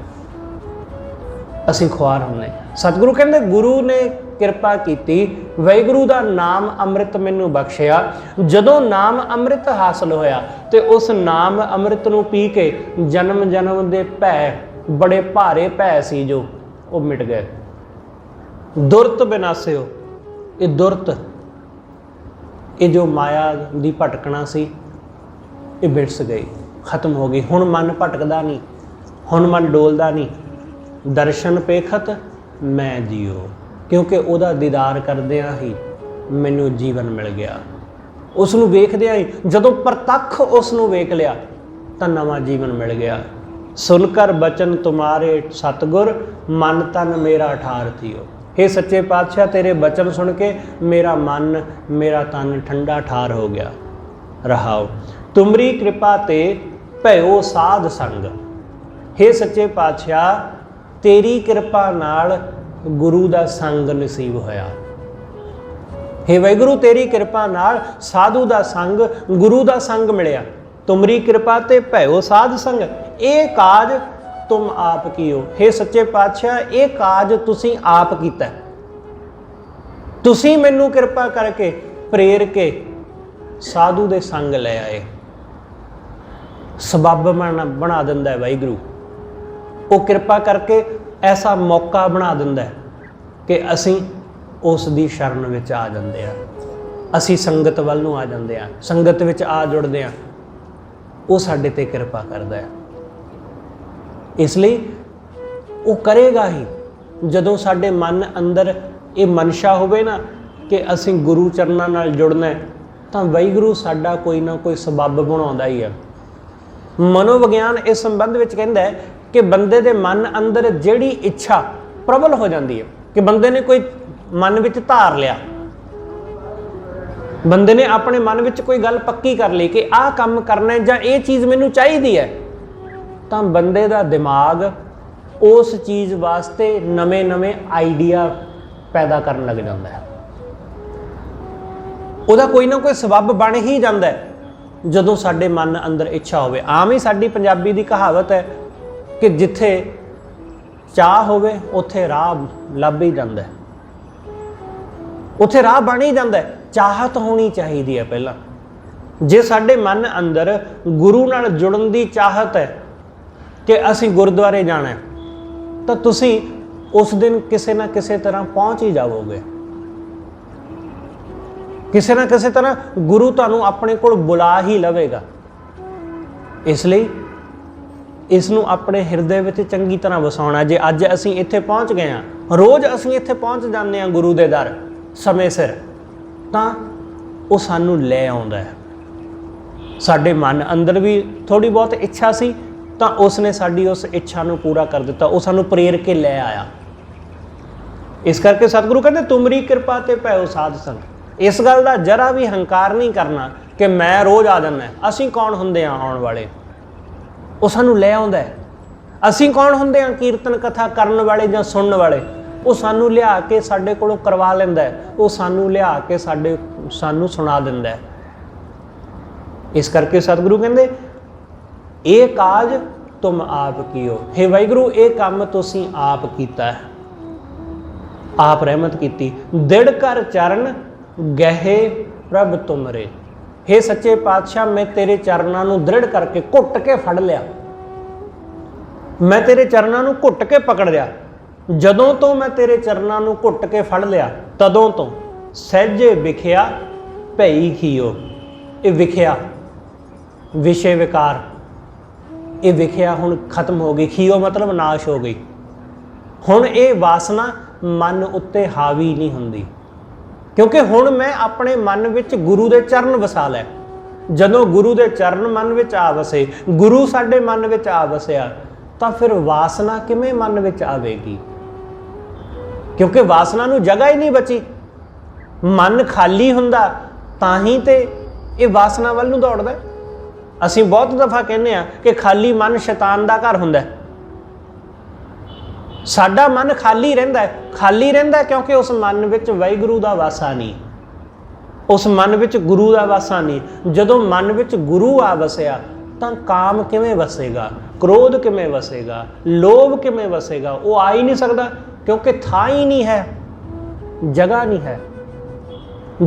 ਅਸੀਂ ਖੁਆਰ ਹੁੰਦੇ। ਸਤਿਗੁਰੂ ਕਹਿੰਦੇ ਗੁਰੂ ਨੇ ਕਿਰਪਾ ਕੀਤੀ, ਵਾਹਿਗੁਰੂ ਦਾ ਨਾਮ ਅੰਮ੍ਰਿਤ ਮੈਨੂੰ ਬਖਸ਼ਿਆ। ਜਦੋਂ ਨਾਮ ਅੰਮ੍ਰਿਤ ਹਾਸਲ ਹੋਇਆ ਤੇ ਉਸ ਨਾਮ ਅੰਮ੍ਰਿਤ ਨੂੰ ਪੀ ਕੇ ਜਨਮ ਜਨਮ ਦੇ ਭੈ, ਬੜੇ ਭਾਰੇ ਭੈ ਸੀ ਜੋ ਉਹ ਮਿਟ ਗਏ। ਦੁਰਤ ਵਿਨਾਸਿਓ, ਇਹ ਦੁਰਤ, ਇਹ ਜੋ ਮਾਇਆ ਦੀ ਭਟਕਣਾ ਸੀ ਇਹ ਵਿਰਸ ਗਈ, ਖਤਮ ਹੋ ਗਈ। ਹੁਣ ਮਨ ਭਟਕਦਾ ਨਹੀਂ, ਹੁਣ ਮਨ ਡੋਲਦਾ ਨਹੀਂ। ਦਰਸ਼ਨ ਪੇਖਤ ਮੈਂ ਜੀਓ, ਕਿਉਂਕਿ ਉਹਦਾ ਦੀਦਾਰ ਕਰਦਿਆਂ ਹੀ ਮੈਨੂੰ ਜੀਵਨ ਮਿਲ ਗਿਆ। ਉਸ ਨੂੰ ਵੇਖਦਿਆਂ ਹੀ, ਜਦੋਂ ਪ੍ਰਤੱਖ ਉਸ ਨੂੰ ਵੇਖ ਲਿਆ ਤਾਂ ਨਵਾਂ ਜੀਵਨ ਮਿਲ ਗਿਆ। ਸੁਨ ਕਰ ਬਚਨ ਤੁਮਾਰੇ ਸਤਿਗੁਰ, ਮਨ ਤਨ ਮੇਰਾ ਠਾਰ ਥੀਓ। हे ਸੱਚੇ ਪਾਤਸ਼ਾਹ ਤੇਰੇ ਬਚਨ ਸੁਣ ਕੇ ਮੇਰਾ ਮਨ ਮੇਰਾ ਤਨ ਠੰਡਾ ਠਾਰ ਹੋ ਗਿਆ। ਰਹਾਓ ਤੁਮਰੀ ਕਿਰਪਾ ਤੇ ਭਇਓ ਸਾਧ ਸੰਗ। हे ਸੱਚੇ ਪਾਤਸ਼ਾਹ ਤੇਰੀ ਕਿਰਪਾ ਨਾਲ ਗੁਰੂ ਦਾ ਸੰਗ ਨਸੀਬ ਹੋਇਆ। हे ਵਾਹਿਗੁਰੂ ਤੇਰੀ ਕਿਰਪਾ ਨਾਲ ਸਾਧੂ ਦਾ ਸੰਗ, ਗੁਰੂ ਦਾ ਸੰਗ ਮਿਲਿਆ। ਤੁਮਰੀ ਕਿਰਪਾ ਤੇ ਭਇਓ ਸਾਧ ਸੰਗ, ਇਹ ਕਾਜ ਤੁਮ ਆਪ ਕੀਓ। हे ਸੱਚੇ ਪਾਤਸ਼ਾਹ ਇਹ ਕਾਜ ਤੁਸੀਂ ਆਪ ਕੀਤਾ, ਤੁਸੀਂ ਮੈਨੂੰ ਕਿਰਪਾ ਕਰਕੇ ਪ੍ਰੇਰ ਕੇ ਸਾਧੂ ਦੇ ਸੰਗ ਲੈ ਆਏ। ਸਬੱਬ ਬਣਾ ਦਿੰਦਾ ਹੈ ਵਾਹਿਗੁਰੂ, ਉਹ ਕਿਰਪਾ ਕਰਕੇ ਐਸਾ ਮੌਕਾ ਬਣਾ ਦਿੰਦਾ ਹੈ ਕਿ ਅਸੀਂ ਉਸ ਦੀ ਸ਼ਰਨ ਵਿੱਚ ਆ ਜਾਂਦੇ ਹਾਂ, ਅਸੀਂ ਸੰਗਤ ਵੱਲ ਨੂੰ ਆ ਜਾਂਦੇ ਹਾਂ, ਸੰਗਤ ਵਿੱਚ ਆ ਜੁੜਦੇ ਹਾਂ, ਉਹ ਸਾਡੇ ਤੇ ਕਿਰਪਾ ਕਰਦਾ ਹੈ। ਇਸ ਲਈ ਉਹ ਕਰੇਗਾ ਹੀ ਜਦੋਂ ਸਾਡੇ ਮਨ ਅੰਦਰ ਇਹ ਮਨਸ਼ਾ ਹੋਵੇ ਨਾ ਕਿ ਅਸੀਂ ਗੁਰੂ ਚਰਨਾਂ ਨਾਲ ਜੁੜਨਾ, ਤਾਂ ਵਾਹਿਗੁਰੂ ਸਾਡਾ ਕੋਈ ਨਾ ਕੋਈ ਸਬੱਬ ਬਣਾਉਂਦਾ ਹੀ ਹੈ। ਮਨੋਵਿਗਿਆਨ ਇਸ ਸੰਬੰਧ ਵਿੱਚ ਕਹਿੰਦਾ ਹੈ ਕਿ ਬੰਦੇ ਦੇ ਮਨ ਅੰਦਰ ਜਿਹੜੀ ਇੱਛਾ ਪ੍ਰਬਲ ਹੋ ਜਾਂਦੀ ਹੈ, ਕਿ ਬੰਦੇ ਨੇ ਕੋਈ ਮਨ ਵਿੱਚ ਧਾਰ ਲਿਆ, ਬੰਦੇ ਨੇ ਆਪਣੇ ਮਨ ਵਿੱਚ ਕੋਈ ਗੱਲ ਪੱਕੀ ਕਰ ਲਈ ਕਿ ਆਹ ਕੰਮ ਕਰਨਾ ਜਾਂ ਇਹ ਚੀਜ਼ ਮੈਨੂੰ ਚਾਹੀਦੀ ਹੈ, ਤਾਂ ਬੰਦੇ ਦਾ ਦਿਮਾਗ ਉਸ ਚੀਜ਼ ਵਾਸਤੇ ਨਵੇਂ-ਨਵੇਂ ਆਈਡੀਆ ਪੈਦਾ ਕਰਨ ਲੱਗ ਜਾਂਦਾ ਹੈ। ਉਹਦਾ ਕੋਈ ਨਾ ਕੋਈ ਸਬੱਬ ਬਣ ਹੀ ਜਾਂਦਾ ਹੈ ਜਦੋਂ ਸਾਡੇ ਮਨ ਅੰਦਰ ਇੱਛਾ ਹੋਵੇ। ਆਮ ਹੀ ਸਾਡੀ ਪੰਜਾਬੀ ਦੀ ਕਹਾਵਤ ਹੈ ਕਿ ਜਿੱਥੇ ਚਾਹ ਹੋਵੇ ਉੱਥੇ ਰਾਹ ਲੱਭ ਹੀ ਜਾਂਦਾ ਹੈ, ਉੱਥੇ ਰਾਹ ਬਣ ਹੀ ਜਾਂਦਾ ਹੈ। ਚਾਹਤ ਹੋਣੀ ਚਾਹੀਦੀ ਹੈ ਪਹਿਲਾਂ, ਜੇ ਸਾਡੇ ਮਨ ਅੰਦਰ ਗੁਰੂ ਨਾਲ ਜੁੜਨ ਦੀ ਚਾਹਤ ਹੈ ਕਿ ਅਸੀਂ ਗੁਰਦੁਆਰੇ ਜਾਣਾ ਹੈ, ਤਾਂ ਤੁਸੀਂ ਉਸ ਦਿਨ ਕਿਸੇ ਨਾ ਕਿਸੇ ਤਰ੍ਹਾਂ ਪਹੁੰਚ ਹੀ ਜਾਵੋਗੇ। ਕਿਸੇ ਨਾ ਕਿਸੇ ਤਰ੍ਹਾਂ ਗੁਰੂ ਤੁਹਾਨੂੰ ਆਪਣੇ ਕੋਲ ਬੁਲਾ ਹੀ ਲਵੇਗਾ। ਇਸ ਲਈ ਇਸ ਨੂੰ ਆਪਣੇ ਹਿਰਦੇ ਵਿੱਚ ਚੰਗੀ ਤਰ੍ਹਾਂ ਵਸਾਉਣਾ। ਜੇ ਅੱਜ ਅਸੀਂ ਇੱਥੇ ਪਹੁੰਚ ਗਏ ਹਾਂ, ਰੋਜ਼ ਅਸੀਂ ਇੱਥੇ ਪਹੁੰਚ ਜਾਂਦੇ ਹਾਂ ਗੁਰੂ ਦੇ ਦਰ ਸਮੇਂ ਸਿਰ, ਤਾਂ ਉਹ ਸਾਨੂੰ ਲੈ ਆਉਂਦਾ ਹੈ। ਸਾਡੇ ਮਨ ਅੰਦਰ ਵੀ ਥੋੜ੍ਹੀ ਬਹੁਤ ਇੱਛਾ ਸੀ, ਤਾਂ ਉਸਨੇ ਸਾਡੀ ਉਸ ਇੱਛਾ ਨੂੰ ਪੂਰਾ ਕਰ ਦਿੱਤਾ। ਉਹ ਸਾਨੂੰ ਪ੍ਰੇਰ ਕੇ ਲੈ ਆਇਆ। ਇਸ ਕਰਕੇ ਸਤਿਗੁਰੂ ਕਹਿੰਦੇ ਤੁਮਰੀ ਕਿਰਪਾ ਤੇ ਭਇਓ ਸਾਧ ਸੰਗ। ਇਸ ਗੱਲ ਦਾ ਜਰਾ ਵੀ ਹੰਕਾਰ ਨਹੀਂ ਕਰਨਾ ਕਿ ਮੈਂ ਰੋਜ਼ ਆ ਜਾਂਦਾ। ਅਸੀਂ ਕੌਣ ਹੁੰਦੇ ਹਾਂ ਆਉਣ ਵਾਲੇ? ਉਹ ਸਾਨੂੰ ਲੈ ਆਉਂਦਾ ਹੈ। ਅਸੀਂ ਕੌਣ ਹੁੰਦੇ ਹਾਂ ਕੀਰਤਨ ਕਥਾ ਕਰਨ ਵਾਲੇ ਜਾਂ ਸੁਣਨ ਵਾਲੇ? ਉਹ ਸਾਨੂੰ ਲਿਆ ਕੇ ਸਾਡੇ ਕੋਲੋਂ ਕਰਵਾ ਲੈਂਦਾ ਹੈ। ਉਹ ਸਾਨੂੰ ਲਿਆ ਕੇ ਸਾਨੂੰ ਸੁਣਾ ਦਿੰਦਾ ਹੈ। ਇਸ ਕਰਕੇ ਸਤਿਗੁਰੂ ਕਹਿੰਦੇ ਇਹ ਕਾਜ ਤੁਮ ਆਪ ਕੀਓ। ਹੇ ਵਾਹਿਗੁਰੂ, ਇਹ ਕੰਮ ਤੁਸੀਂ ਆਪ ਕੀਤਾ ਹੈ, ਆਪ ਰਹਿਮਤ ਕੀਤੀ। ਦਿੜ ਕਰ ਚਰਨ ਗਹਿ ਪ੍ਰਭ ਤੁਮਰੇ। ਹੇ ਸੱਚੇ ਪਾਤਸ਼ਾਹ, ਮੈਂ ਤੇਰੇ ਚਰਨਾਂ ਨੂੰ ਦ੍ਰਿੜ ਕਰਕੇ ਘੁੱਟ ਕੇ ਫੜ ਲਿਆ। ਮੈਂ ਤੇਰੇ ਚਰਨਾਂ ਨੂੰ ਘੁੱਟ ਕੇ ਪਕੜ ਲਿਆ। ਜਦੋਂ ਤੋਂ ਮੈਂ ਤੇਰੇ ਚਰਨਾਂ ਨੂੰ ਘੁੱਟ ਕੇ ਫੜ ਲਿਆ, ਤਦੋਂ ਤੋਂ ਸਹਿਜੇ ਵਿਖਿਆ ਭਈ ਖੀਓ। ਇਹ ਵਿਖਿਆ ਵਿਸ਼ੇ ਵਿਕਾਰ, ਇਹ ਵਿਖਿਆ ਹੁਣ ਖਤਮ ਹੋ ਗਈ। ਖੀਓ ਮਤਲਬ ਨਾਸ਼ ਹੋ ਗਈ। ਹੁਣ ਇਹ ਵਾਸਨਾ ਮਨ ਉੱਤੇ ਹਾਵੀ ਨਹੀਂ ਹੁੰਦੀ, ਕਿਉਂਕਿ ਹੁਣ ਮੈਂ ਆਪਣੇ ਮਨ ਵਿੱਚ ਗੁਰੂ ਦੇ ਚਰਨ ਵਸਾ ਲਏ। ਜਦੋਂ ਗੁਰੂ ਦੇ ਚਰਨ ਮਨ ਵਿੱਚ ਆ ਵਸੇ, ਗੁਰੂ ਸਾਡੇ ਮਨ ਵਿੱਚ ਆ ਵਸਿਆ, ਤਾਂ ਫਿਰ ਵਾਸਨਾ ਕਿਵੇਂ ਮਨ ਵਿੱਚ ਆਵੇਗੀ? ਕਿਉਂਕਿ ਵਾਸਨਾ ਨੂੰ ਜਗ੍ਹਾ ਹੀ ਨਹੀਂ ਬਚੀ। ਮਨ ਖਾਲੀ ਹੁੰਦਾ ਤਾਂ ਹੀ ਤੇ ਇਹ ਵਾਸਨਾ ਵੱਲ ਨੂੰ ਦੌੜਦਾ। ਅਸੀਂ ਬਹੁਤ ਦਫਾ ਕਹਿੰਦੇ ਹਾਂ ਕਿ ਖਾਲੀ ਮਨ ਸ਼ੈਤਾਨ ਦਾ ਘਰ ਹੁੰਦਾ। ਸਾਡਾ ਮਨ ਖਾਲੀ ਰਹਿੰਦਾ ਹੈ। ਖਾਲੀ ਰਹਿੰਦਾ ਕਿਉਂਕਿ ਉਸ ਮਨ ਵਿੱਚ ਵਾਹਿਗੁਰੂ ਦਾ ਵਾਸਾ ਨਹੀਂ, ਉਸ ਮਨ ਵਿੱਚ ਗੁਰੂ ਦਾ ਵਾਸਾ ਨਹੀਂ। ਜਦੋਂ ਮਨ ਵਿੱਚ ਗੁਰੂ ਆ ਵਸਿਆ, ਤਾਂ ਕਾਮ ਕਿਵੇਂ ਵਸੇਗਾ? ਕ੍ਰੋਧ ਕਿਵੇਂ ਵਸੇਗਾ? ਲੋਭ ਕਿਵੇਂ ਵਸੇਗਾ? ਉਹ ਆ ਹੀ ਨਹੀਂ ਸਕਦਾ, ਕਿਉਂਕਿ ਥਾਂ ਹੀ ਨਹੀਂ ਹੈ, ਜਗ੍ਹਾ ਨਹੀਂ ਹੈ।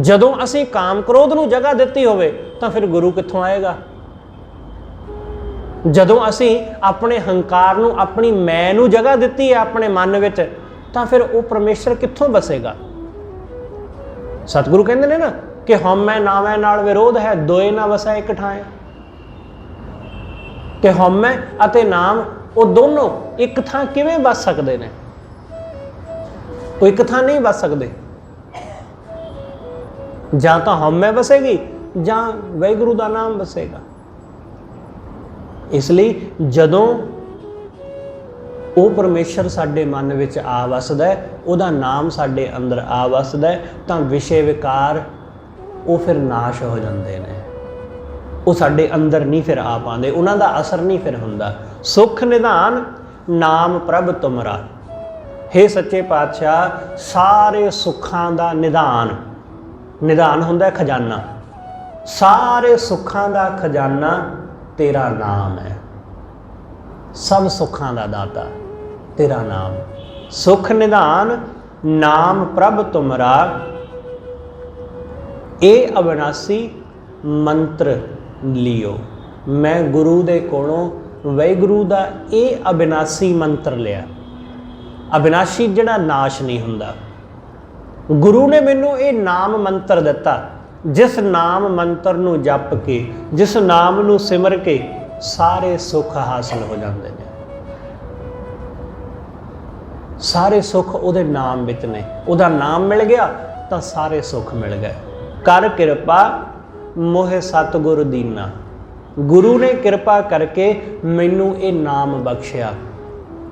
ਜਦੋਂ ਅਸੀਂ ਕਾਮ ਕ੍ਰੋਧ ਨੂੰ ਜਗ੍ਹਾ ਦਿੱਤੀ ਹੋਵੇ, ਤਾਂ ਫਿਰ ਗੁਰੂ ਕਿੱਥੋਂ ਆਏਗਾ? ਜਦੋਂ ਅਸੀਂ ਆਪਣੇ ਹੰਕਾਰ ਨੂੰ, ਆਪਣੀ ਮੈਂ ਨੂੰ ਜਗ੍ਹਾ ਦਿੱਤੀ ਹੈ ਆਪਣੇ ਮਨ ਵਿੱਚ, ਤਾਂ ਫਿਰ ਉਹ ਪਰਮੇਸ਼ਰ ਕਿੱਥੋਂ ਵਸੇਗਾ? ਸਤਿਗੁਰੂ ਕਹਿੰਦੇ ਨੇ ਨਾ ਕਿ ਹਉਮੈ ਨਾਮੈ ਨਾਲ ਵਿਰੋਧ ਹੈ, ਦੋਏ ਨਾ ਵਸੈ ਇੱਕ ਠਾਏ। ਕਿ ਹਉਮੈ ਅਤੇ ਨਾਮ ਉਹ ਦੋਨੋਂ ਇੱਕ ਥਾਂ ਕਿਵੇਂ ਵਸ ਸਕਦੇ ਨੇ? ਉਹ ਇੱਕ ਥਾਂ ਨਹੀਂ ਵਸ ਸਕਦੇ। ਜਾਂ ਤਾਂ ਹਉਮੈ ਵਸੇਗੀ ਜਾਂ ਵਾਹਿਗੁਰੂ ਦਾ ਨਾਮ ਵਸੇਗਾ। ਇਸ ਲਈ ਜਦੋਂ ਉਹ ਪਰਮੇਸ਼ਰ ਸਾਡੇ ਮਨ ਵਿੱਚ ਆ ਵਸਦਾ ਹੈ, ਉਹਦਾ ਨਾਮ ਸਾਡੇ ਅੰਦਰ ਆ ਵਸਦਾ ਹੈ, ਤਾਂ ਵਿਸ਼ੇ ਵਿਕਾਰ ਉਹ ਫਿਰ ਨਾਸ਼ ਹੋ ਜਾਂਦੇ ਨੇ। ਉਹ ਸਾਡੇ ਅੰਦਰ ਨਹੀਂ ਫਿਰ ਆ ਪਾਉਂਦੇ, ਉਹਨਾਂ ਦਾ ਅਸਰ ਨਹੀਂ ਫਿਰ ਹੁੰਦਾ। ਸੁਖ ਨਿਧਾਨ ਨਾਮ ਪ੍ਰਭ ਤੁਮਰਾ। ਹੇ ਸੱਚੇ ਪਾਤਸ਼ਾਹ, ਸਾਰੇ ਸੁੱਖਾਂ ਦਾ ਨਿਧਾਨ, ਨਿਧਾਨ ਹੁੰਦਾ ਖਜ਼ਾਨਾ, ਸਾਰੇ ਸੁੱਖਾਂ ਦਾ ਖਜ਼ਾਨਾ ਤੇਰਾ ਨਾਮ ਹੈ। ਸਭ ਸੁੱਖਾਂ ਦਾ ਦਾਤਾ ਤੇਰਾ ਨਾਮ। ਸੁਖ ਨਿਧਾਨ ਨਾਮ ਪ੍ਰਭ ਤੁਮਰਾ, ਇਹ ਅਵਿਨਾਸੀ ਮੰਤਰ ਲਿਓ। ਮੈਂ ਗੁਰੂ ਦੇ ਕੋਲੋਂ ਵਾਹਿਗੁਰੂ ਦਾ ਇਹ ਅਵਿਨਾਸੀ ਮੰਤਰ ਲਿਆ। ਅਵਿਨਾਸ਼ੀ ਜਿਹੜਾ ਨਾਸ਼ ਨਹੀਂ ਹੁੰਦਾ। ਗੁਰੂ ਨੇ ਮੈਨੂੰ ਇਹ ਨਾਮ ਮੰਤਰ ਦਿੱਤਾ, ਜਿਸ ਨਾਮ ਮੰਤਰ ਨੂੰ ਜਪ ਕੇ, ਜਿਸ ਨਾਮ ਨੂੰ ਸਿਮਰ ਕੇ ਸਾਰੇ ਸੁੱਖ ਹਾਸਲ ਹੋ ਜਾਂਦੇ ਨੇ। ਸਾਰੇ ਸੁੱਖ ਉਹਦੇ ਨਾਮ ਵਿੱਚ ਨੇ। ਉਹਦਾ ਨਾਮ ਮਿਲ ਗਿਆ ਤਾਂ ਸਾਰੇ ਸੁੱਖ ਮਿਲ ਗਏ। ਕਰ ਕਿਰਪਾ ਮੋਹਿ ਸਤਿਗੁਰ ਦੀਨਾ। ਗੁਰੂ ਨੇ ਕਿਰਪਾ ਕਰਕੇ ਮੈਨੂੰ ਇਹ ਨਾਮ ਬਖਸ਼ਿਆ,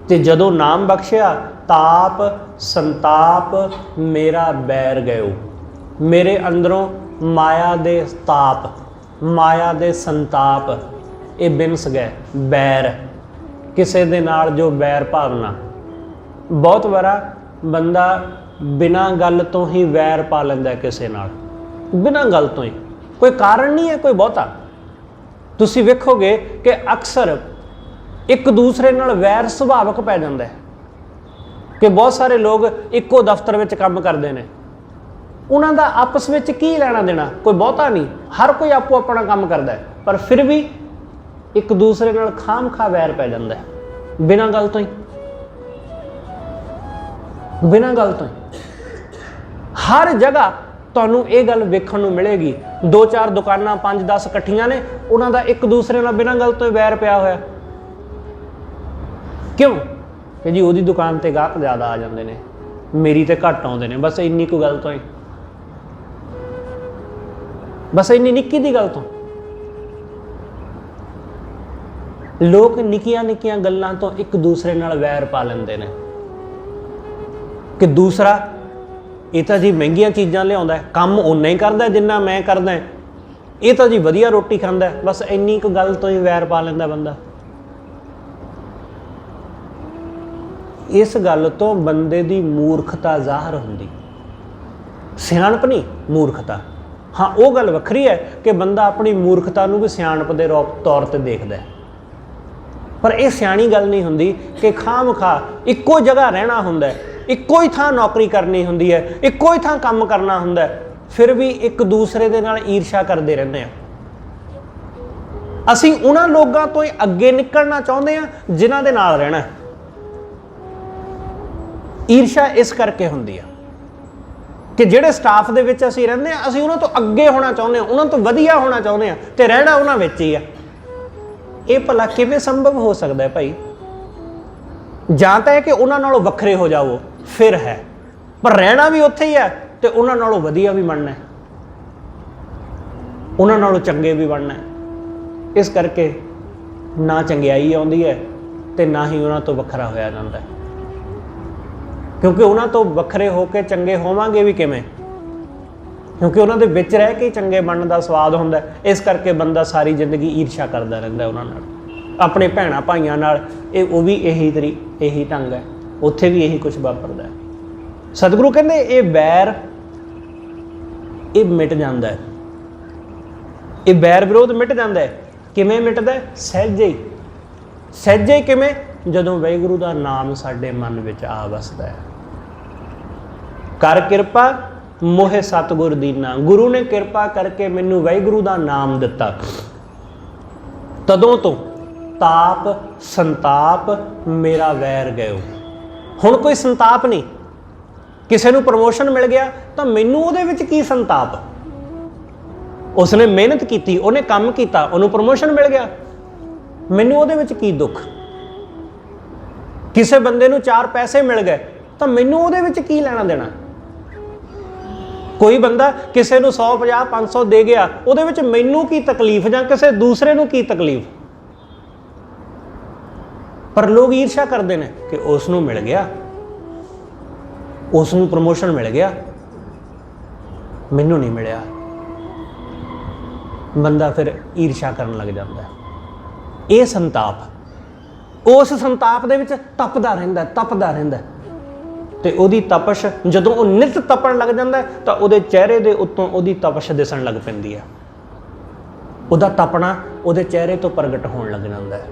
ਤੇ ਜਦੋਂ ਨਾਮ ਬਖਸ਼ਿਆ, ਤਾਪ ਸੰਤਾਪ ਮੇਰਾ ਬੈਰ ਗਇਓ। ਮੇਰੇ ਅੰਦਰੋਂ ਮਾਇਆ ਦੇ ਤਾਪ, ਮਾਇਆ ਦੇ ਸੰਤਾਪ ਇਹ ਬਿਨਸ ਗਏ। ਬੈਰ, ਕਿਸੇ ਦੇ ਨਾਲ ਜੋ ਬੈਰ ਭਾਵਨਾ। ਬਹੁਤ ਵਾਰਾ ਬੰਦਾ ਬਿਨਾਂ ਗੱਲ ਤੋਂ ਹੀ ਵੈਰ ਪਾ ਲੈਂਦਾ ਕਿਸੇ ਨਾਲ, ਬਿਨਾਂ ਗੱਲ ਤੋਂ ਹੀ, ਕੋਈ ਕਾਰਨ ਨਹੀਂ ਹੈ ਕੋਈ ਬਹੁਤਾ। ਤੁਸੀਂ ਵੇਖੋਗੇ ਕਿ ਅਕਸਰ ਇੱਕ ਦੂਸਰੇ ਨਾਲ ਵੈਰ ਸੁਭਾਵਕ ਪੈ ਜਾਂਦਾ ਹੈ। ਕਿ ਬਹੁਤ ਸਾਰੇ ਲੋਕ ਇੱਕੋ ਦਫ਼ਤਰ ਵਿੱਚ ਕੰਮ ਕਰਦੇ ਨੇ, ਉਹਨਾਂ ਦਾ ਆਪਸ ਵਿੱਚ ਕੀ ਲੈਣਾ ਦੇਣਾ, ਕੋਈ ਬਹੁਤਾ ਨਹੀਂ। ਹਰ ਕੋਈ ਆਪੋ ਆਪਣਾ ਕੰਮ ਕਰਦਾ ਹੈ, ਪਰ ਫਿਰ ਵੀ ਇੱਕ ਦੂਸਰੇ ਨਾਲ ਖਾਮ-ਖਾ ਵੈਰ ਪੈ ਜਾਂਦਾ ਹੈ, ਬਿਨਾਂ ਗੱਲ ਤੋਂ ਹੀ, ਬਿਨਾਂ ਗੱਲ ਤੋਂ ਹੀ। ਹਰ ਜਗ੍ਹਾ ਤੁਹਾਨੂੰ ਇਹ ਗੱਲ ਵੇਖਣ ਨੂੰ ਮਿਲੇਗੀ, 2-4 ਦੁਕਾਨਾਂ 5-10 ਇਕੱਠੀਆਂ ਨੇ, ਉਹਨਾਂ ਦਾ ਇੱਕ ਦੂਸਰੇ ਨਾਲ ਬਿਨਾਂ ਗੱਲ ਤੋਂ ਹੀ ਵੈਰ ਪਿਆ ਹੋਇਆ। ਕਿਉਂ? ਕਿ ਜੀ ਉਹਦੀ ਦੁਕਾਨ ਤੇ ਗਾਹਕ ਜ਼ਿਆਦਾ ਆ ਜਾਂਦੇ ਨੇ, ਮੇਰੀ ਤੇ ਘੱਟ ਆਉਂਦੇ ਨੇ, ਬਸ ਇੰਨੀ ਕੁ ਗੱਲ ਤੋਂ ਹੀ, ਬਸ ਇੰਨੀ ਨਿੱਕੀ ਦੀ ਗੱਲ ਤੋਂ। ਲੋਕ ਨਿੱਕੀਆਂ ਨਿੱਕੀਆਂ ਗੱਲਾਂ ਤੋਂ ਇੱਕ ਦੂਸਰੇ ਨਾਲ ਵੈਰ ਪਾ ਲੈਂਦੇ ਨੇ ਕਿ ਦੂਸਰਾ ਇਹ ਤਾਂ ਜੀ ਮਹਿੰਗੀਆਂ ਚੀਜ਼ਾਂ ਲਿਆਉਂਦਾ, ਕੰਮ ਓਨਾ ਹੀ ਕਰਦਾ ਜਿੰਨਾ ਮੈਂ ਕਰਦਾ, ਇਹ ਤਾਂ ਜੀ ਵਧੀਆ ਰੋਟੀ ਖਾਂਦਾ, ਬਸ ਇੰਨੀ ਕੁ ਗੱਲ ਤੋਂ ਹੀ ਵੈਰ ਪਾ ਲੈਂਦਾ ਬੰਦਾ। ਇਸ ਗੱਲ ਤੋਂ ਬੰਦੇ ਦੀ ਮੂਰਖਤਾ ਜ਼ਾਹਰ ਹੁੰਦੀ, ਸਿਆਣਪ ਨਹੀਂ, ਮੂਰਖਤਾ। ਹਾਂ, ਉਹ ਗੱਲ ਵੱਖਰੀ ਹੈ ਕਿ ਬੰਦਾ ਆਪਣੀ ਮੂਰਖਤਾ ਨੂੰ ਵੀ ਸਿਆਣਪ ਦੇ ਤੌਰ ਤੇ ਦੇਖਦਾ, ਪਰ ਇਹ ਸਿਆਣੀ ਗੱਲ ਨਹੀਂ ਹੁੰਦੀ ਕਿ ਖਾਮ-ਖਾ ਇੱਕੋ ਜਗ੍ਹਾ ਰਹਿਣਾ ਹੁੰਦਾ, ਇੱਕੋ ਹੀ ਥਾਂ ਨੌਕਰੀ ਕਰਨੀ ਹੁੰਦੀ ਹੈ, ਇੱਕੋ ਹੀ ਥਾਂ ਕੰਮ ਕਰਨਾ ਹੁੰਦਾ, ਫਿਰ ਵੀ ਇੱਕ ਦੂਸਰੇ ਦੇ ਨਾਲ ਈਰਸ਼ਾ ਕਰਦੇ ਰਹਿੰਦੇ ਹਾਂ। ਅਸੀਂ ਉਹਨਾਂ ਲੋਕਾਂ ਤੋਂ ਹੀ ਅੱਗੇ ਨਿਕਲਣਾ ਚਾਹੁੰਦੇ ਹਾਂ ਜਿਨ੍ਹਾਂ ਦੇ ਨਾਲ ਰਹਿਣਾ। ਈਰਸ਼ਾ ਇਸ ਕਰਕੇ ਹੁੰਦੀ ਆ ਕਿ ਜਿਹੜੇ ਸਟਾਫ ਦੇ ਵਿੱਚ ਅਸੀਂ ਰਹਿੰਦੇ ਹਾਂ, ਅਸੀਂ ਉਹਨਾਂ ਤੋਂ ਅੱਗੇ ਹੋਣਾ ਚਾਹੁੰਦੇ ਹਾਂ, ਉਹਨਾਂ ਤੋਂ ਵਧੀਆ ਹੋਣਾ ਚਾਹੁੰਦੇ ਹਾਂ, ਤੇ ਰਹਿਣਾ ਉਹਨਾਂ ਵਿੱਚ ਹੀ ਆ। ਇਹ ਭਲਾ ਕਿਵੇਂ ਸੰਭਵ ਹੋ ਸਕਦਾ ਹੈ ਭਾਈ? ਜਾਂ ਤਾਂ ਹੈ ਕਿ ਉਹਨਾਂ ਨਾਲੋਂ ਵੱਖਰੇ ਹੋ ਜਾਵੋ, ਫਿਰ ਹੈ, ਪਰ ਰਹਿਣਾ ਵੀ ਉੱਥੇ ਹੀ ਹੈ ਤੇ ਉਹਨਾਂ ਨਾਲੋਂ ਵਧੀਆ ਵੀ ਬਣਨਾ, ਉਹਨਾਂ ਨਾਲੋਂ ਚੰਗੇ ਵੀ ਬਣਨਾ। ਇਸ ਕਰਕੇ ਨਾ ਚੰਗਿਆਈ ਆਉਂਦੀ ਹੈ ਤੇ ਨਾ ਹੀ ਉਹਨਾਂ ਤੋਂ ਵੱਖਰਾ ਹੋਇਆ ਜਾਂਦਾ, ਕਿਉਂਕਿ ਉਹਨਾਂ ਤੋਂ ਵੱਖਰੇ ਹੋ ਕੇ ਚੰਗੇ ਹੋਵਾਂਗੇ ਵੀ ਕਿਵੇਂ? ਕਿਉਂਕਿ ਉਹਨਾਂ ਦੇ ਵਿੱਚ ਰਹਿ ਕੇ ਚੰਗੇ ਬਣਨ ਦਾ ਸਵਾਦ ਹੁੰਦਾ। ਇਸ ਕਰਕੇ ਬੰਦਾ ਸਾਰੀ ਜ਼ਿੰਦਗੀ ਈਰਸ਼ਾ ਕਰਦਾ ਰਹਿੰਦਾ ਉਹਨਾਂ ਨਾਲ, ਆਪਣੇ ਭੈਣਾਂ ਭਾਈਆਂ ਨਾਲ। ਉਹ ਵੀ ਇਹੀ ਢੰਗ ਹੈ, ਉੱਥੇ ਵੀ ਇਹੀ ਕੁਝ ਵਾਪਰਦਾ ਹੈ। ਸਤਿਗੁਰੂ ਕਹਿੰਦੇ ਇਹ ਵੈਰ ਇਹ ਮਿਟ ਜਾਂਦਾ ਹੈ, ਇਹ ਵੈਰ ਵਿਰੋਧ ਮਿਟ ਜਾਂਦਾ ਹੈ। ਕਿਵੇਂ ਮਿਟਦਾ? ਸਹਿਜੇ ਹੀ। ਸਹਿਜੇ ਹੀ ਕਿਵੇਂ? ਜਦੋਂ ਵਾਹਿਗੁਰੂ ਦਾ ਨਾਮ ਸਾਡੇ ਮਨ ਵਿੱਚ ਆ ਵਸਦਾ ਹੈ। ਕਰ ਕਿਰਪਾ ਮੋਹਿ ਸਤਿਗੁਰ ਦੀਨਾ, ਗੁਰੂ ਨੇ ਕਿਰਪਾ ਕਰਕੇ ਮੈਨੂੰ ਵਾਹਿਗੁਰੂ ਦਾ ਨਾਮ ਦਿੱਤਾ, ਤਦੋਂ ਤੋਂ ਤਾਪ ਸੰਤਾਪ ਮੇਰਾ ਵੈਰ ਗਇਓ। ਹੁਣ ਕੋਈ ਸੰਤਾਪ ਨਹੀਂ। ਕਿਸੇ ਨੂੰ ਪ੍ਰਮੋਸ਼ਨ ਮਿਲ ਗਿਆ ਤਾਂ ਮੈਨੂੰ ਉਹਦੇ ਵਿੱਚ ਕੀ ਸੰਤਾਪ? ਉਸਨੇ ਮਿਹਨਤ ਕੀਤੀ, ਉਹਨੇ ਕੰਮ ਕੀਤਾ, ਉਹਨੂੰ ਪ੍ਰਮੋਸ਼ਨ ਮਿਲ ਗਿਆ, ਮੈਨੂੰ ਉਹਦੇ ਵਿੱਚ ਕੀ ਦੁੱਖ? ਕਿਸੇ ਬੰਦੇ ਨੂੰ 4 ਪੈਸੇ ਮਿਲ ਗਏ ਤਾਂ ਮੈਨੂੰ ਉਹਦੇ ਵਿੱਚ ਕੀ ਲੈਣਾ ਦੇਣਾ? ਕੋਈ ਬੰਦਾ ਕਿਸੇ ਨੂੰ 100, 50, 500 ਦੇ ਗਿਆ, ਉਹਦੇ ਵਿੱਚ ਮੈਨੂੰ ਕੀ ਤਕਲੀਫ ਜਾਂ ਕਿਸੇ ਦੂਸਰੇ ਨੂੰ ਕੀ ਤਕਲੀਫ? ਪਰ ਲੋਕ ਈਰਸ਼ਾ ਕਰਦੇ ਨੇ ਕਿ ਉਸ ਨੂੰ ਮਿਲ ਗਿਆ, ਉਸ ਨੂੰ ਪ੍ਰਮੋਸ਼ਨ ਮਿਲ ਗਿਆ, ਮੈਨੂੰ ਨਹੀਂ ਮਿਲਿਆ। ਬੰਦਾ ਫਿਰ ਈਰਸ਼ਾ ਕਰਨ ਲੱਗ ਜਾਂਦਾ। ਇਹ ਸੰਤਾਪ, ਉਸ ਸੰਤਾਪ ਦੇ ਵਿੱਚ ਤਪਦਾ ਰਹਿੰਦਾ ਤੇ ਉਹਦੀ ਤਪਸ਼ ਜਦੋਂ ਉਹ ਨਿਤ ਤਪਣ ਲੱਗ ਜਾਂਦਾ ਤਾਂ ਉਹਦੇ ਚਿਹਰੇ ਦੇ ਉੱਤੋਂ ਉਹਦੀ ਤਪਸ਼ ਦਿਸਣ ਲੱਗ ਪੈਂਦੀ ਹੈ। ਉਹਦਾ ਤਪਣਾ ਉਹਦੇ ਚਿਹਰੇ ਤੋਂ ਪ੍ਰਗਟ ਹੋਣ ਲੱਗ ਜਾਂਦਾ ਹੈ।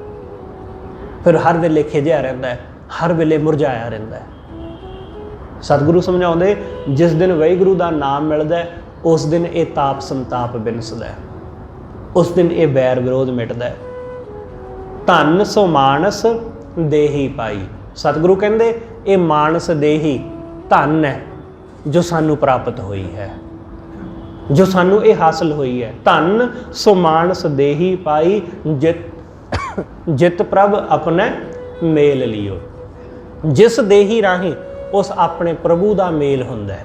ਫਿਰ ਹਰ ਵੇਲੇ ਖਿਝਿਆ ਰਹਿੰਦਾ ਹੈ, ਹਰ ਵੇਲੇ ਮੁਰਝਾਇਆ ਰਹਿੰਦਾ ਹੈ। ਸਤਿਗੁਰੂ ਸਮਝਾਉਂਦੇ, ਜਿਸ ਦਿਨ ਵਾਹਿਗੁਰੂ ਦਾ ਨਾਮ ਮਿਲਦਾ ਉਸ ਦਿਨ ਇਹ ਤਾਪ ਸੰਤਾਪ ਬਿਨਸਦਾ, ਉਸ ਦਿਨ ਇਹ ਵੈਰ ਵਿਰੋਧ ਮਿਟਦਾ ਹੈ। ਧੰਨ ਸੋ ਮਾਨਸ ਦੇਹੀ ਪਾਈ। ਸਤਿਗੁਰੂ ਕਹਿੰਦੇ ਇਹ ਮਾਨਸ ਦੇਹੀ ਧਨ ਹੈ ਜੋ ਸਾਨੂੰ ਪ੍ਰਾਪਤ ਹੋਈ ਹੈ, ਜੋ ਸਾਨੂੰ ਇਹ ਹਾਸਲ ਹੋਈ ਹੈ। ਧੰਨ ਸੋ ਮਾਨਸ ਦੇਹੀ ਪਾਈ, ਜਿਤ ਪ੍ਰਭ ਆਪਣੇ ਮੇਲ ਲਿਓ। ਜਿਸ ਦੇਹੀ ਰਾਹੀਂ ਉਸ ਆਪਣੇ ਪ੍ਰਭੂ ਦਾ ਮੇਲ ਹੁੰਦਾ ਹੈ,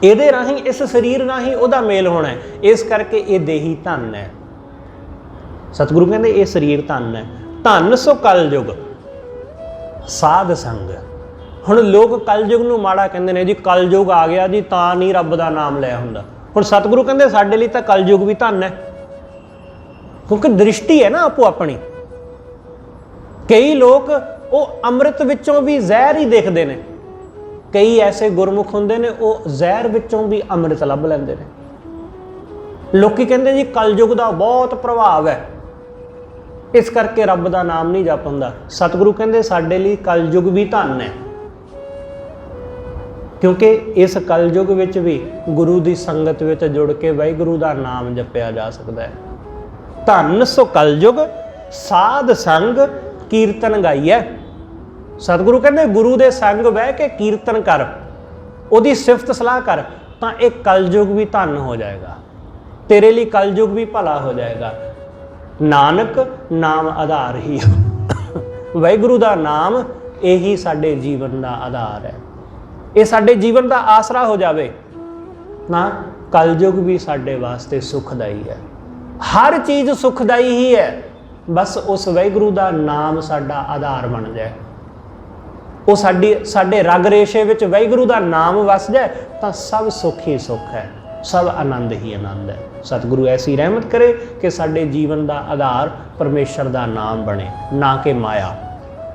ਇਹਦੇ ਰਾਹੀਂ, ਇਸ ਸਰੀਰ ਰਾਹੀਂ ਉਹਦਾ ਮੇਲ ਹੋਣਾ ਹੈ। ਇਸ ਕਰਕੇ ਇਹ ਦੇਹੀ ਧਨ ਹੈ। ਸਤਿਗੁਰੂ ਕਹਿੰਦੇ ਇਹ ਸਰੀਰ ਧਨ ਹੈ। ਧੰਨ ਸੋ ਕਲਯੁਗ ਸਾਧ ਸੰਗ। ਹੁਣ ਲੋਕ ਕਲਯੁਗ ਨੂੰ ਮਾੜਾ ਕਹਿੰਦੇ ਨੇ, ਜੀ ਕਲਯੁਗ ਆ ਗਿਆ ਜੀ ਤਾਂ ਨਹੀਂ ਰੱਬ ਦਾ ਨਾਮ ਲਿਆ ਹੁੰਦਾ। ਹੁਣ ਸਤਿਗੁਰੂ ਕਹਿੰਦੇ ਸਾਡੇ ਲਈ ਤਾਂ ਕਲਯੁਗ ਵੀ ਧਨ ਹੈ, ਕਿਉਂਕਿ ਦ੍ਰਿਸ਼ਟੀ ਹੈ ਨਾ ਆਪੋ ਆਪਣੀ। ਕਈ ਲੋਕ ਉਹ ਅੰਮ੍ਰਿਤ ਵਿੱਚੋਂ ਵੀ ਜ਼ਹਿਰ ਹੀ ਦੇਖਦੇ ਨੇ, ਕਈ ਐਸੇ ਗੁਰਮੁਖ ਹੁੰਦੇ ਨੇ ਉਹ ਜ਼ਹਿਰ ਵਿੱਚੋਂ ਵੀ ਅੰਮ੍ਰਿਤ ਲੱਭ ਲੈਂਦੇ ਨੇ। ਲੋਕੀ ਕਹਿੰਦੇ ਜੀ ਕਲਯੁਗ ਦਾ ਬਹੁਤ ਪ੍ਰਭਾਵ ਹੈ, ਇਸ ਕਰਕੇ ਰੱਬ ਦਾ ਨਾਮ ਨਹੀਂ ਜਪ ਹੁੰਦਾ। ਸਤਿਗੁਰੂ ਕਹਿੰਦੇ ਸਾਡੇ ਲਈ ਕਲਯੁਗ ਵੀ ਧਨ ਹੈ। क्योंकि इस कलयुग विच भी गुरु की संगत विच जुड़ के वाहिगुरू का नाम जपिया जा सकता है। धन सो कलयुग साध संग कीर्तन गाइए। सतगुरु कहते गुरु के संग बह के कीर्तन कर, उहदी सिफत सलाह कर, तो एक कलयुग भी धन हो जाएगा, तेरे लिए कलयुग भी भला हो जाएगा। नानक नाम आधार ही वाहिगुरू का नाम यही साडे जीवन का आधार है। ये साडे जीवन का आसरा हो जाए ना, कलयुग भी साडे वास्ते सुखदाई है। हर चीज़ सुखदाई ही है, बस उस वाहिगुरू का नाम साडा आधार बन जाए, वो साडे रग रेशे विच वाहिगुरू का नाम वस जाए तो सब सुख ही सुख है, सब आनंद ही आनंद है। सतगुरु ऐसी रहमत करे कि साडे जीवन का आधार परमेश्वर का नाम बने, ना कि माया।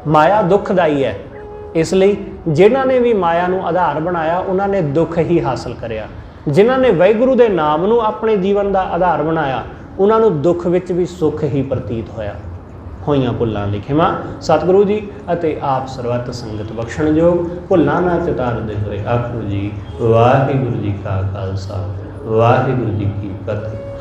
माया दुखदाई है, इसलिए जिन्हों ने भी माया नूं आधार बनाया उन्होंने दुख ही हासिल करिया। जिन्हों ने वाहिगुरू के नाम नूं अपने जीवन का आधार बनाया उन्होंने दुख विच भी सुख ही प्रतीत होया। होईयां भुल्लां दी खिमा सतगुरु जी अते आप सरबत संगत बख्शण योग। भुल्लां ना चितारदे होए आखो जी वाहिगुरू जी का खालसा वाहिगुरू जी की फतेह।